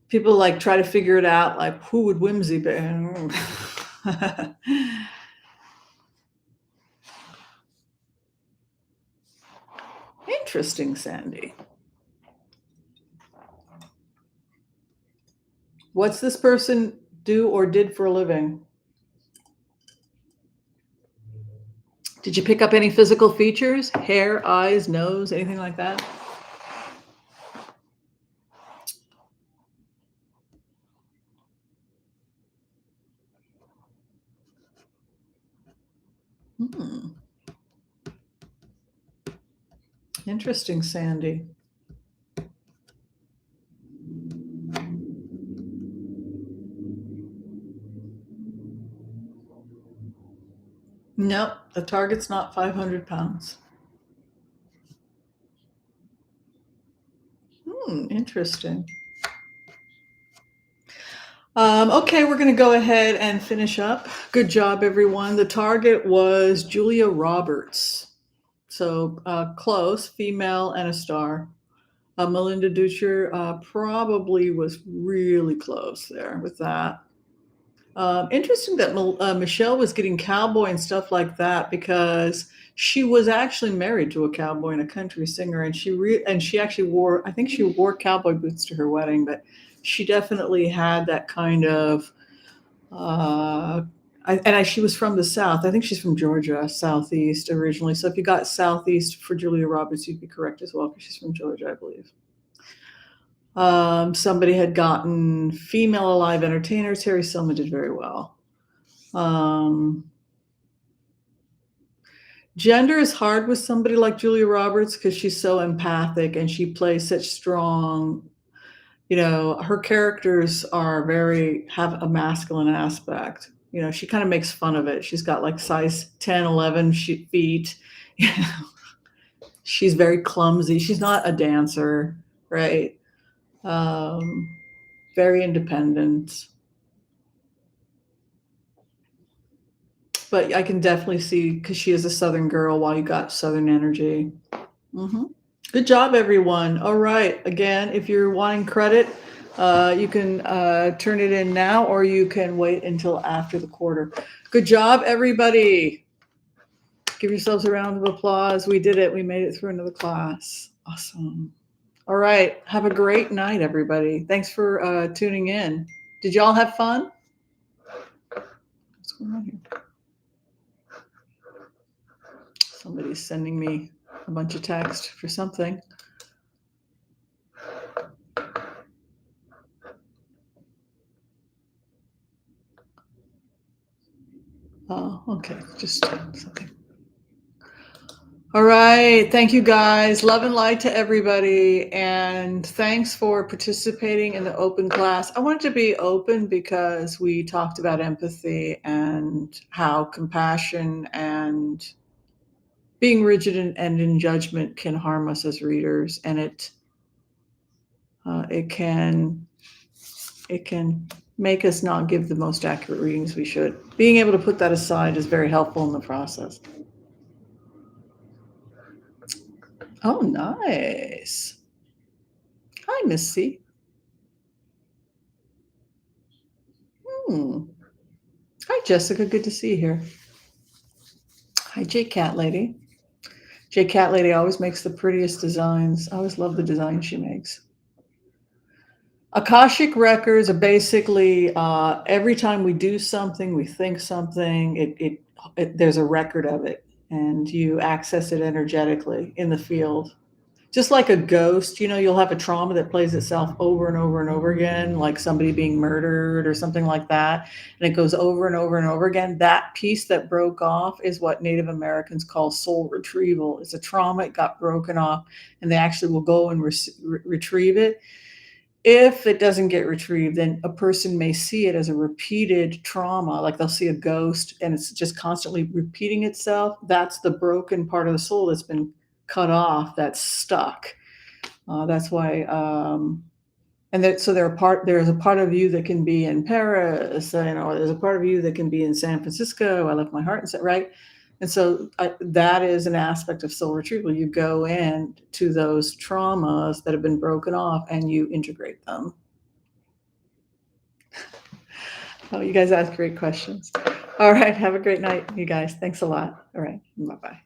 People like try to figure it out, like who would Whimsy be? Interesting, Sandy. What's this person do or did for a living? Did you pick up any physical features? Hair, eyes, nose, anything like that? Interesting, Sandy. Nope, the target's not 500 pounds. Interesting. Okay, we're going to go ahead and finish up. Good job, everyone. The target was Julia Roberts. So close, female and a star. Melinda Ducher probably was really close there with that. Interesting that Michelle was getting cowboy and stuff like that because she was actually married to a cowboy and a country singer, and she actually wore, I think she wore cowboy boots to her wedding, but she definitely had that kind of. She was from the South. I think she's from Georgia, Southeast originally. So if you got Southeast for Julia Roberts, you'd be correct as well because she's from Georgia, I believe. Somebody had gotten female alive entertainer. Terry Selma did very well. Gender is hard with somebody like Julia Roberts because she's so empathic and she plays such strong, her characters have a masculine aspect. She kind of makes fun of it. She's got like size 10, 11 feet. She's very clumsy. She's not a dancer, right? Very independent. But I can definitely see, because she is a Southern girl, why you got Southern energy. Good job, everyone. All right. Again, if you're wanting credit, you can turn it in now, or you can wait until after the quarter. Good job, everybody. Give yourselves a round of applause. We did it. We made it through another class. Awesome. All right. Have a great night, everybody. Thanks for tuning in. Did y'all have fun? What's going on here? Somebody's sending me a bunch of text for something. Oh, okay. Just something. All right. Thank you, guys. Love and light to everybody. And thanks for participating in the open class. I wanted to be open because we talked about empathy and how compassion and being rigid and in judgment can harm us as readers. And it can make us not give the most accurate readings we should. Being able to put that aside is very helpful in the process. Oh, nice. Hi, Miss C. Hi, Jessica. Good to see you here. Hi, J Cat Lady. J Cat Lady always makes the prettiest designs. I always love the designs she makes. Akashic records are basically every time we do something, we think something, there's a record of it, and you access it energetically in the field. Just like a ghost, you'll have a trauma that plays itself over and over and over again, like somebody being murdered or something like that. And it goes over and over and over again. That piece that broke off is what Native Americans call soul retrieval. It's a trauma, it got broken off, and they actually will go and retrieve it. If it doesn't get retrieved, then a person may see it as a repeated trauma, like they'll see a ghost and it's just constantly repeating itself. That's the broken part of the soul that's been cut off, that's stuck. That's why, and that so there's a part of you that can be in Paris, there's a part of you that can be in San Francisco. I left my heart in, right? And so that is an aspect of soul retrieval. You go in to those traumas that have been broken off and you integrate them. Oh, you guys ask great questions. All right. Have a great night, you guys. Thanks a lot. All right. Bye-bye.